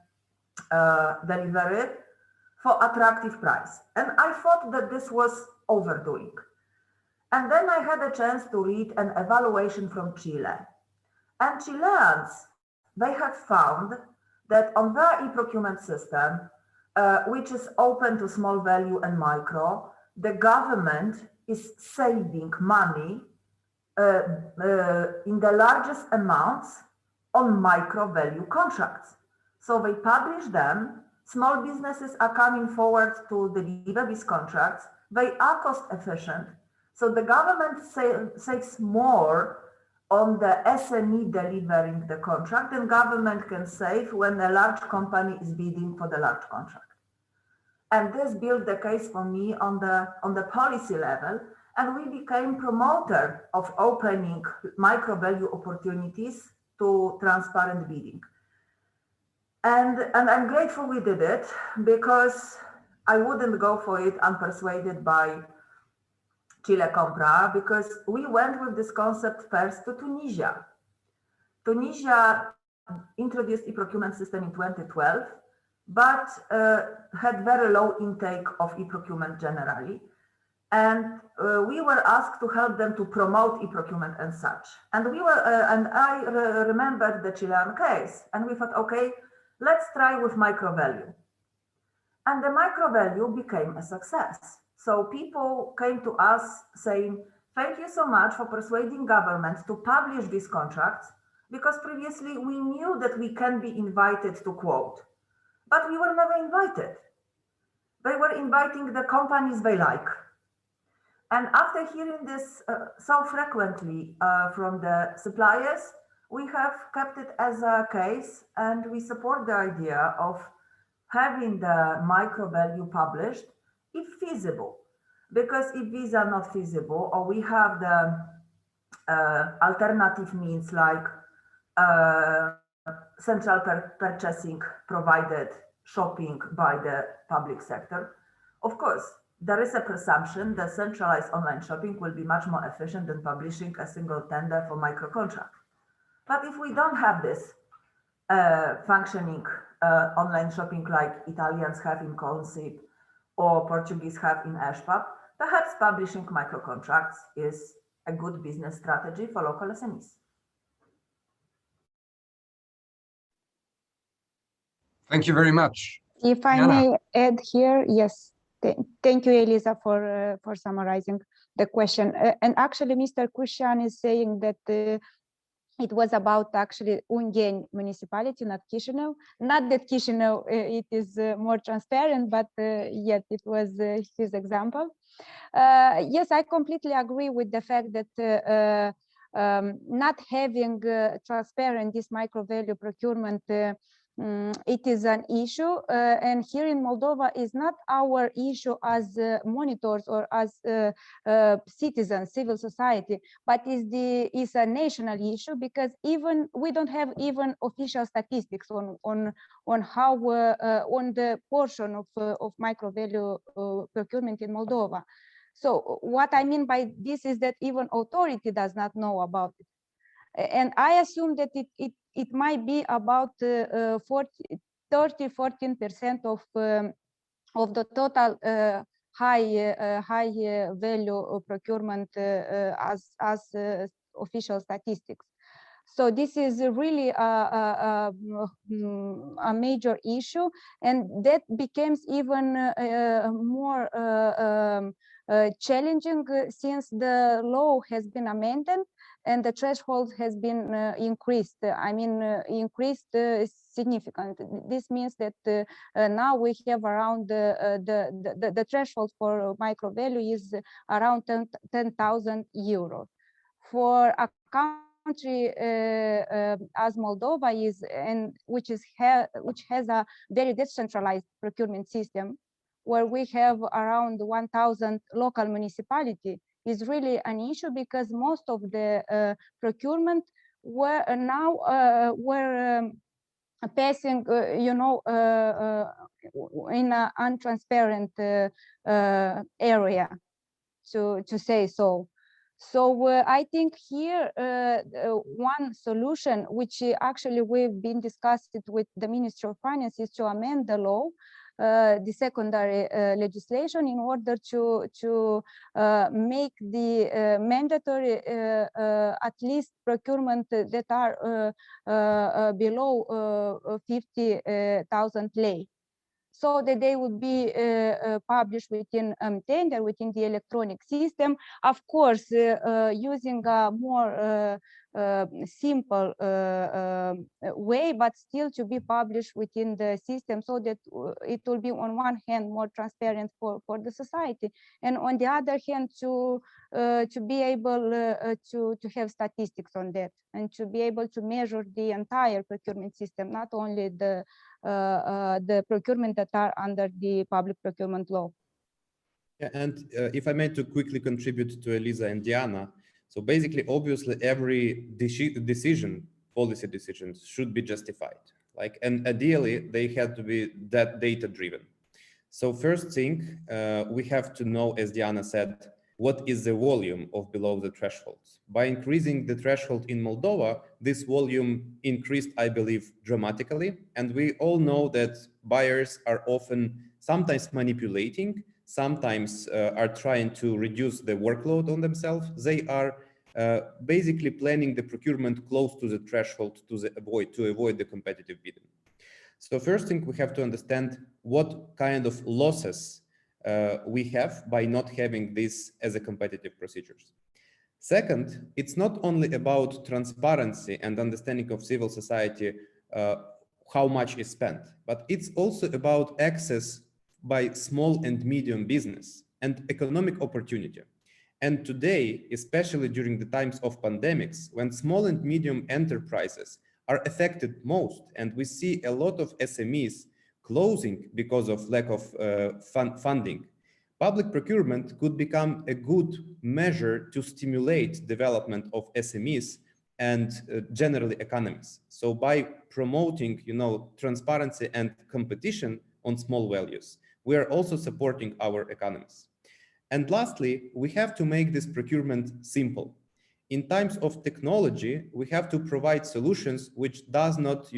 delivery for attractive price. And I thought that this was overdoing. And then I had a chance to read an evaluation from Chile. And Chileans, they have found that on their e-procurement system, which is open to small value and micro, the government is saving money in the largest amounts on micro value contracts. So they publish them, small businesses are coming forward to deliver these contracts, they are cost efficient. So the government saves more on the SME delivering the contract than government can save when a large company is bidding for the large contract. And this built the case for me on the policy level, and we became promoter of opening micro value opportunities to transparent bidding. And I'm grateful we did it, because I wouldn't go for it unpersuaded by Chile Compra, because we went with this concept first to Tunisia. Tunisia introduced e-procurement system in 2012, but had very low intake of e-procurement generally. And we were asked to help them to promote e-procurement and such. And I remembered the Chilean case, and we thought, okay, let's try with micro value. And the micro value became a success. So people came to us saying, thank you so much for persuading government to publish these contracts, because previously we knew that we can be invited to quote, but we were never invited. They were inviting the companies they like. And after hearing this so frequently from the suppliers, we have kept it as a case, and we support the idea of having the micro value published if feasible. Because if these are not feasible, or we have the alternative means like central purchasing provided shopping by the public sector, of course, there is a presumption that centralized online shopping will be much more efficient than publishing a single tender for micro contract. But if we don't have this functioning online shopping like Italians have in Consip or Portuguese have in HPAP, perhaps publishing micro contracts is a good business strategy for local SMEs. Thank you very much. If I may add here, yes. Thank you, Elisa, for summarizing the question. And actually, Mr. Kushan is saying that it was about actually Ungheni municipality, not Chisinau. Not that Chisinau it is more transparent, but yet it was his example. Yes, I completely agree with the fact that not having transparent this micro value procurement, it is an issue, and here in Moldova is not our issue as monitors or as citizens, civil society, but is a national issue, because even we don't have even official statistics on how on the portion of micro value procurement in Moldova. So what I mean by this is that even authority does not know about it. And I assume that it might be about 14% of the total high value procurement as official statistics. So this is really a major issue, and that becomes even more challenging since the law has been amended and the threshold has been increased. I mean, increased significantly. This means that now we have around the threshold for micro value is around 10,000 euros. For a country as Moldova is, and which has a very decentralized procurement system, where we have around 1,000 local municipalities, is really an issue, because most of the procurement were now passing, you know, in an untransparent area, to say so. So I think here one solution, which actually we've been discussing with the Ministry of Finance, is to amend the law the secondary legislation in order to make the mandatory at least procurement that are below 50,000 lei, so that they would be published within tender, within the electronic system. Of course, using a more simple way, but still to be published within the system, so that it will be on one hand more transparent for the society, and on the other hand to be able to have statistics on that, and to be able to measure the entire procurement system, not only the procurement that are under the public procurement law. Yeah, and if I may to quickly contribute to Elisa and Diana, so basically, obviously, every decision, policy decisions, should be justified. Like, and ideally, they had to be that data-driven. So first thing, we have to know, as Diana said, what is the volume of below the thresholds. By increasing the threshold in Moldova, this volume increased, I believe, dramatically. And we all know that buyers are often sometimes manipulating, sometimes are trying to reduce the workload on themselves. They are basically planning the procurement close to the threshold to avoid the competitive bidding. So first thing, we have to understand what kind of losses we have by not having this as a competitive procedures. Second, it's not only about transparency and understanding of civil society, how much is spent, but it's also about access by small and medium business and economic opportunity. And today, especially during the times of pandemics, when small and medium enterprises are affected most, and we see a lot of SMEs closing because of lack of funding, public procurement could become a good measure to stimulate development of SMEs and generally economies. So by promoting, transparency and competition on small values, we are also supporting our economies. And lastly, we have to make this procurement simple. In times of technology, we have to provide solutions which does not,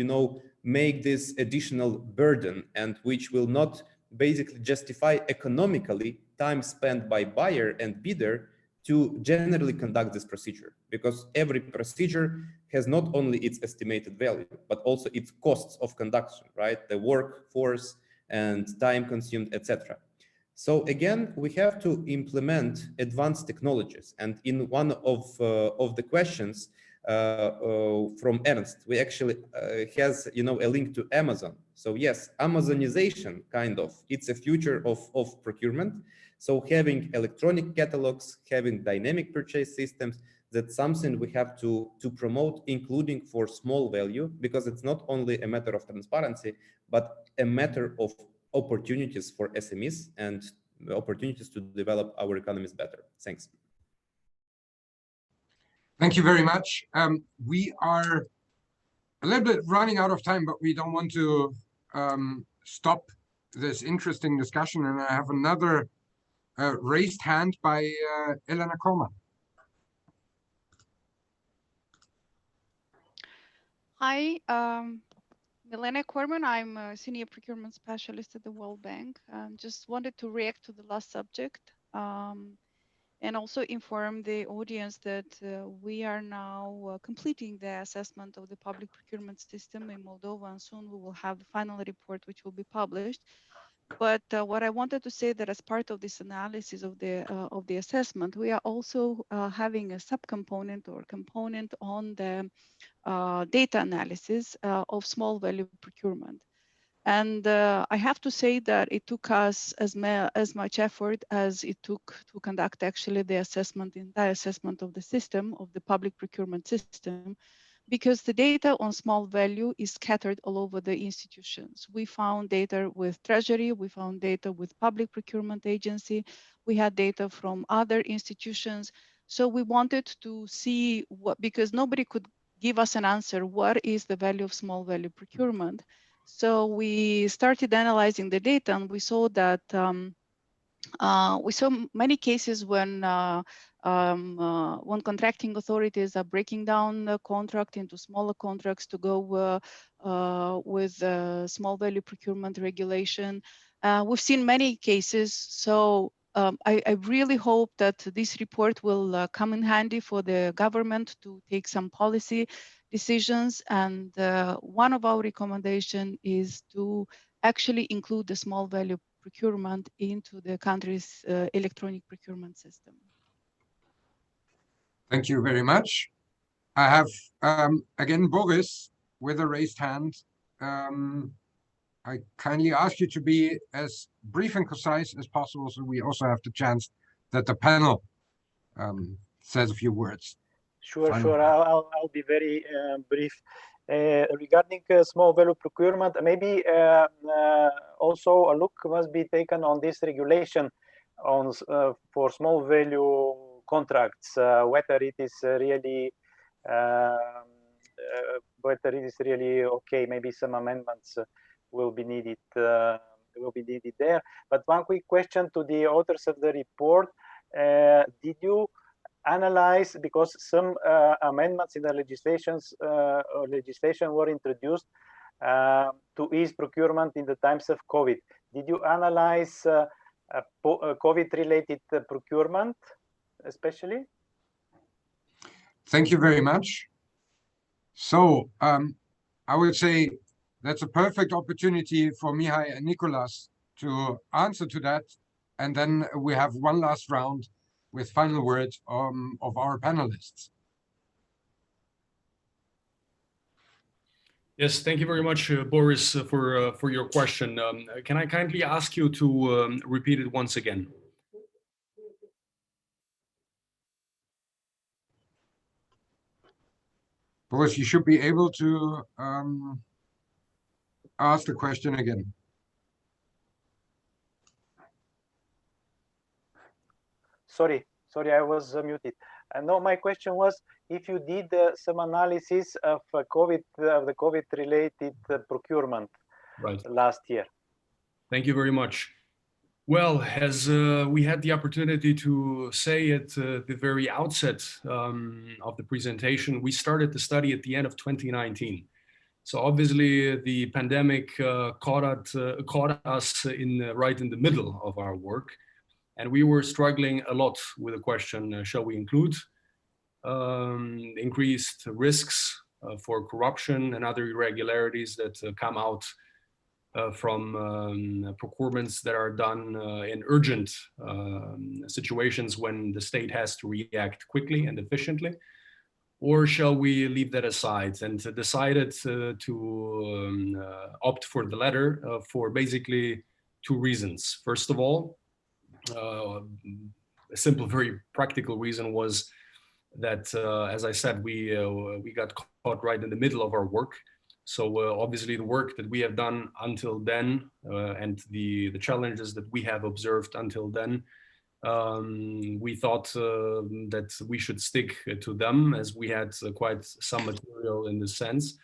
make this additional burden, and which will not basically justify economically time spent by buyer and bidder to generally conduct this procedure, because every procedure has not only its estimated value, but also its costs of conduction, right? The workforce and time consumed, etc. So again, we have to implement advanced technologies. And in one of the questions from Ernst, we actually has a link to Amazon. So yes, Amazonization it's a future of procurement. So having electronic catalogs, having dynamic purchase systems, that's something we have to promote, including for small value, because it's not only a matter of transparency, but a matter of opportunities for SMEs and opportunities to develop our economies better. Thanks. Thank you very much. We are a little bit running out of time, but we don't want to stop this interesting discussion. And I have another raised hand by Elena Korman. Hi, Elena Korman. I'm a senior procurement specialist at the World Bank. Just wanted to react to the last subject and also inform the audience that we are now completing the assessment of the public procurement system in Moldova, and soon we will have the final report, which will be published. But what I wanted to say that as part of this analysis of the assessment, we are also having a subcomponent or component on the data analysis of small value procurement. And I have to say that it took us as much effort as it took to conduct actually the entire assessment of the system, of the public procurement system, because the data on small value is scattered all over the institutions. We found data with Treasury, we found data with Public Procurement Agency, we had data from other institutions. So we wanted to see because nobody could give us an answer, what is the value of small value procurement? So we started analyzing the data, and we saw that we saw many cases when contracting authorities are breaking down the contract into smaller contracts to go with small value procurement regulation. We've seen many cases, so I really hope that this report will come in handy for the government to take some policy decisions. And one of our recommendations is to actually include the small value procurement into the country's electronic procurement system. Thank you very much. I have, again, Boris with a raised hand. I kindly ask you to be as brief and concise as possible, so we also have the chance that the panel says a few words. Sure. I'll be very brief. Regarding small value procurement, maybe also a look must be taken on this regulation on for small value contracts, whether it is really okay. Maybe some amendments will be needed there. But one quick question to the authors of the report: did you analyze, because some amendments in the legislation were introduced to ease procurement in the times of COVID? Did you analyze COVID-related procurement, especially? Thank you very much. So I would say that's a perfect opportunity for Mihai and Nicolas to answer to that. And then we have one last round with final words of our panelists. Yes, thank you very much, Boris, for your question. Can I kindly ask you to repeat it once again? Boris, you should be able to ask the question again. Sorry, I was muted. No, my question was if you did some analysis of the COVID-related procurement last year. Thank you very much. Well, as we had the opportunity to say at the very outset of the presentation, we started the study at the end of 2019. So obviously the pandemic caught us right in the middle of our work. And we were struggling a lot with the question, shall we include increased risks for corruption and other irregularities that come out from procurements that are done in urgent situations when the state has to react quickly and efficiently? Or shall we leave that aside? And decided to opt for the latter for basically two reasons. First of all, a simple, very practical reason was that, as I said, we got caught right in the middle of our work. So obviously the work that we have done until then and the challenges that we have observed until then, we thought that we should stick to them, as we had quite some material in this sense.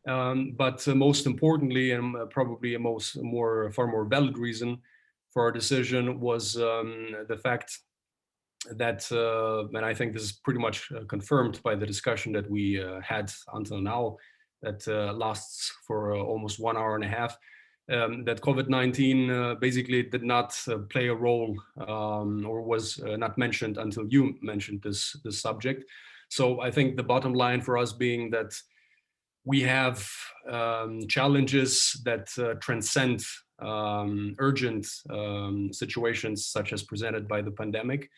But most importantly, and probably a far more valid reason for our decision was the fact that, and I think this is pretty much confirmed by the discussion that we had until now, that lasts for almost 1 hour and a half, that COVID-19 basically did not play a role or was not mentioned until you mentioned this subject. So I think the bottom line for us being that we have challenges that transcend urgent situations such as presented by the pandemic,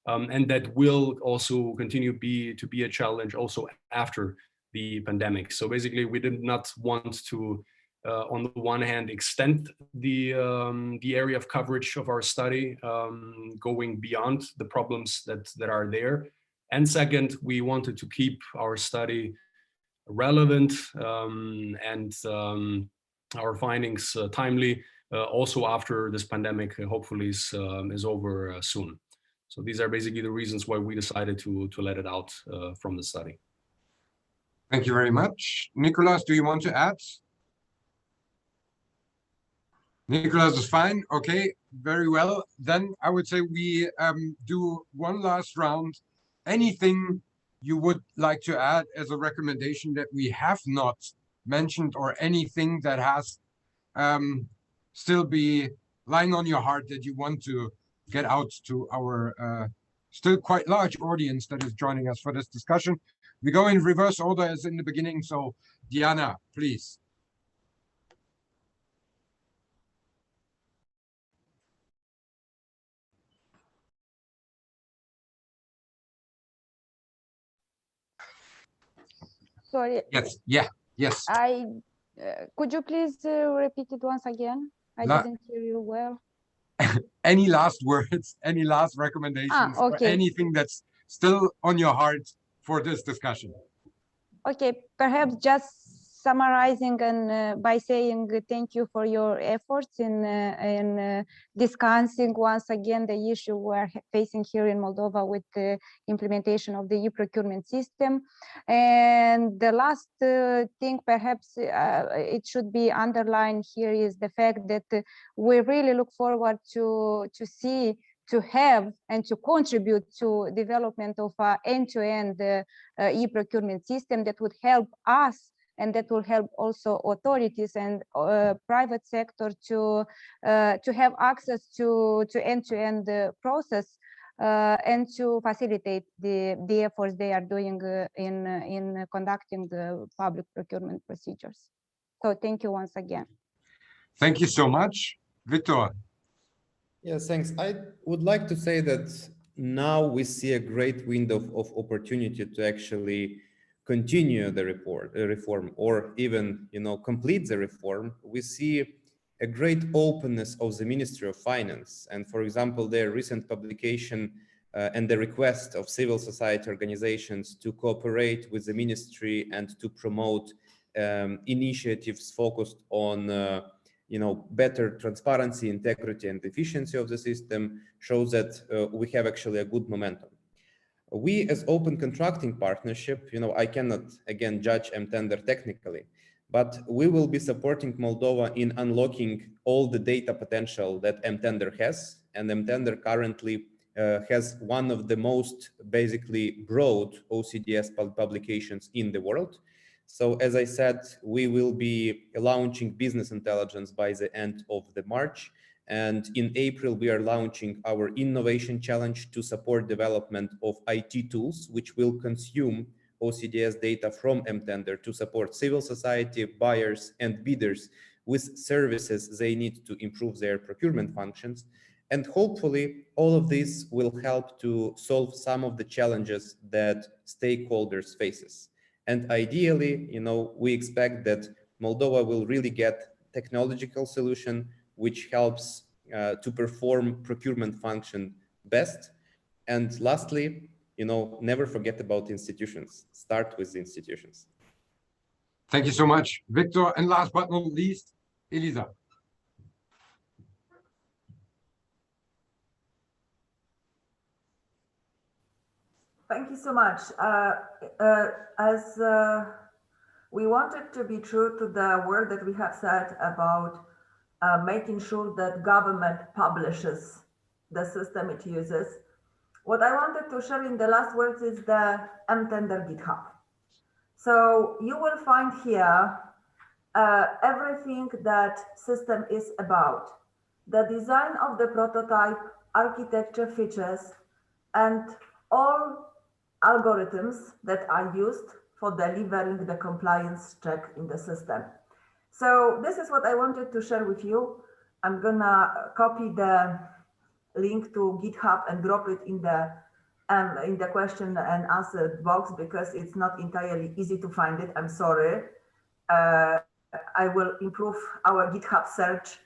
and that will also continue to be a challenge also after the pandemic. So basically, we did not want to, on the one hand, extend the area of coverage of our study, going beyond the problems that are there. And second, we wanted to keep our study relevant and our findings timely, also after this pandemic hopefully is over soon. So these are basically the reasons why we decided to let it out from the study. Thank you very much. Nicolas, do you want to add? Nicolas is fine. Okay, very well. Then I would say we do one last round. Anything you would like to add as a recommendation that we have not mentioned, or anything that has still be line on your heart that you want to get out to our still quite large audience that is joining us for this discussion. We go in reverse order as in the beginning. So Diana, please. Sorry. Yes. Yeah. Yes. Could you please repeat it once again? I didn't hear you well. Any last words, any last recommendations, or anything that's still on your heart for this discussion? Okay, perhaps just summarizing and by saying thank you for your efforts in discussing once again the issue we're facing here in Moldova with the implementation of the e-procurement system. And the last thing perhaps it should be underlined here is the fact that we really look forward to see, to have and to contribute to development of an end-to-end e-procurement system that would help us and that will help also authorities and private sector to have access to end-to-end process and to facilitate the efforts they are doing in conducting the public procurement procedures. So thank you once again. Thank you so much. Victor. Yes, thanks. I would like to say that now we see a great window of opportunity to actually continue the reform or even, complete the reform. We see a great openness of the Ministry of Finance. And for example, their recent publication and the request of civil society organizations to cooperate with the ministry and to promote initiatives focused on better transparency, integrity, and efficiency of the system shows that we have actually a good momentum. We, as open contracting partnership, I cannot again judge M-Tender technically, but we will be supporting Moldova in unlocking all the data potential that M-Tender has, and M-Tender currently has one of the most basically broad OCDS publications in the world. So as I said, we will be launching business intelligence by the end of the March. And in April, we are launching our innovation challenge to support development of IT tools, which will consume OCDS data from M-Tender to support civil society, buyers, and bidders with services they need to improve their procurement functions. And hopefully, all of this will help to solve some of the challenges that stakeholders faces. And ideally, we expect that Moldova will really get technological solution which helps to perform procurement function best. And lastly, never forget about institutions. Start with the institutions. Thank you so much, Victor. And last but not least, Elisa. Thank you so much. As we wanted to be true to the word that we have said about making sure that government publishes the system it uses, what I wanted to share in the last words is the M-Tender GitHub. So you will find here everything that system is about, the design of the prototype, architecture features, and all algorithms that are used for delivering the compliance check in the system. So this is what I wanted to share with you. I'm gonna copy the link to GitHub and drop it in the question and answer box because it's not entirely easy to find it. I'm sorry. I will improve our GitHub search,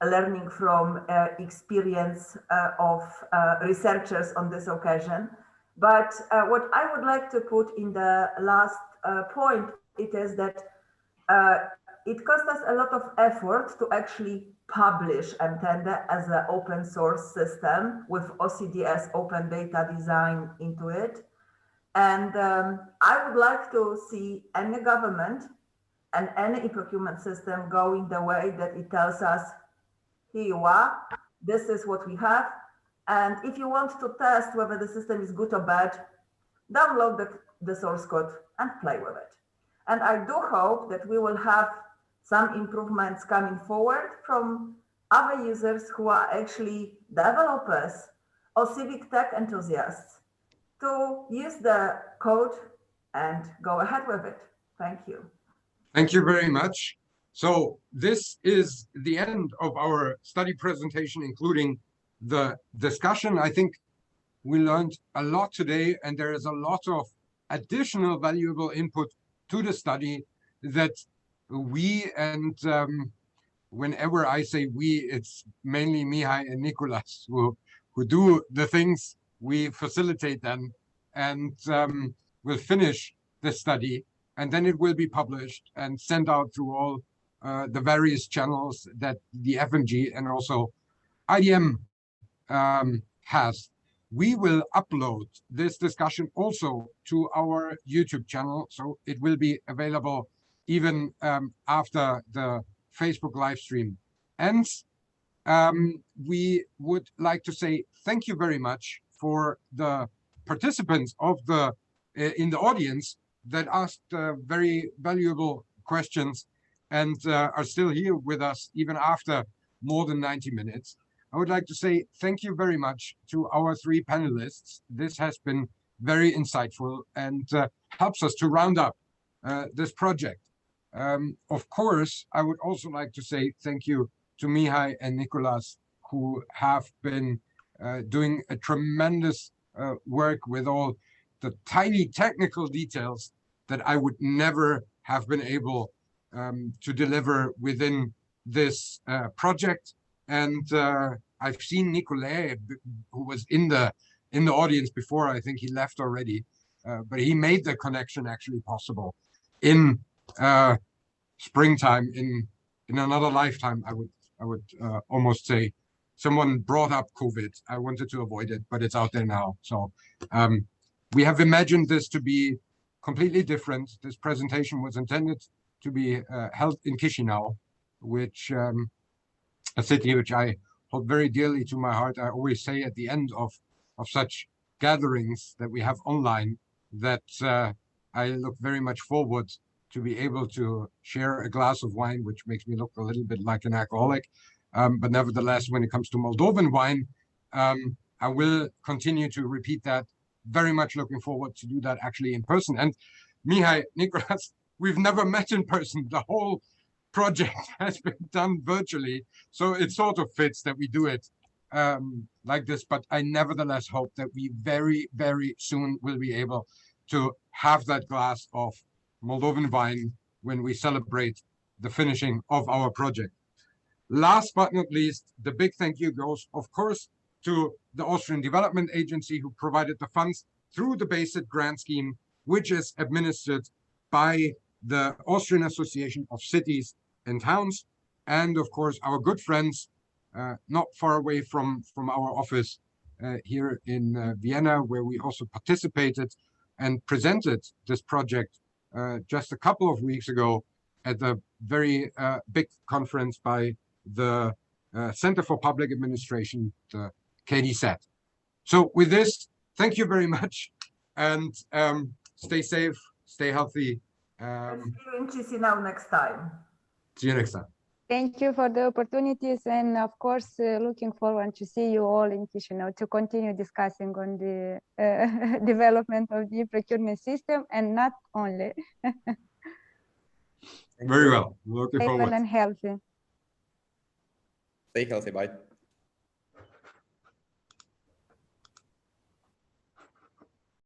learning from experience of researchers on this occasion. But what I would like to put in the last point, it is that it cost us a lot of effort to actually publish M-Tender as an open source system with OCDS open data design into it. And I would like to see any government and any e-procurement system going the way that it tells us, here you are, this is what we have. And if you want to test whether the system is good or bad, download the source code and play with it. And I do hope that we will have some improvements coming forward from other users who are actually developers or civic tech enthusiasts to use the code and go ahead with it. Thank you. Thank you very much. So this is the end of our study presentation, including the discussion. I think we learned a lot today, and there is a lot of additional valuable input to the study that we, and whenever I say we, it's mainly Mihai and Nicolas who do the things. We facilitate them, and we'll finish the study, and then it will be published and sent out through all the various channels that the FMG and also IDM has. We will upload this discussion also to our YouTube channel, so it will be available even after the Facebook live stream ends. We would like to say thank you very much for the participants of in the audience that asked very valuable questions and are still here with us even after more than 90 minutes. I would like to say thank you very much to our three panelists. This has been very insightful and helps us to round up this project. Of course, I would also like to say thank you to Mihai and Nicolas, who have been doing a tremendous work with all the tiny technical details that I would never have been able to deliver within this project. And I've seen Nicolas, who was in the audience before. I think he left already, but he made the connection actually possible in springtime, in another lifetime. I would almost say. Someone brought up COVID. I wanted to avoid it, but it's out there now. So we have imagined this to be completely different. This presentation was intended to be held in Chisinau, which a city which I hold very dearly to my heart. I always say at the end of such gatherings that we have online that I look very much forward to be able to share a glass of wine, which makes me look a little bit like an alcoholic. But nevertheless, when it comes to Moldovan wine, I will continue to repeat that. Very much looking forward to do that actually in person. And Mihai, Nicolas, we've never met in person. The whole project has been done virtually. So it sort of fits that we do it like this. But I nevertheless hope that we very, very soon will be able to have that glass of Moldovan wine when we celebrate the finishing of our project. Last but not least, the big thank you goes, of course, to the Austrian Development Agency, who provided the funds through the basic grant scheme, which is administered by the Austrian Association of Cities and Towns, and of course our good friends not far away from our office here in Vienna, where we also participated and presented this project just a couple of weeks ago at the very big conference by the Center for Public Administration, the KDSAT. So with this, thank you very much, and stay safe, stay healthy. See you in Chisinau next time. See you next time. Thank you for the opportunities, and of course, looking forward to see you all in Chisinau to continue discussing on the development of the procurement system, and not only. Very well. Looking Stay forward. well and healthy. Stay healthy. Bye.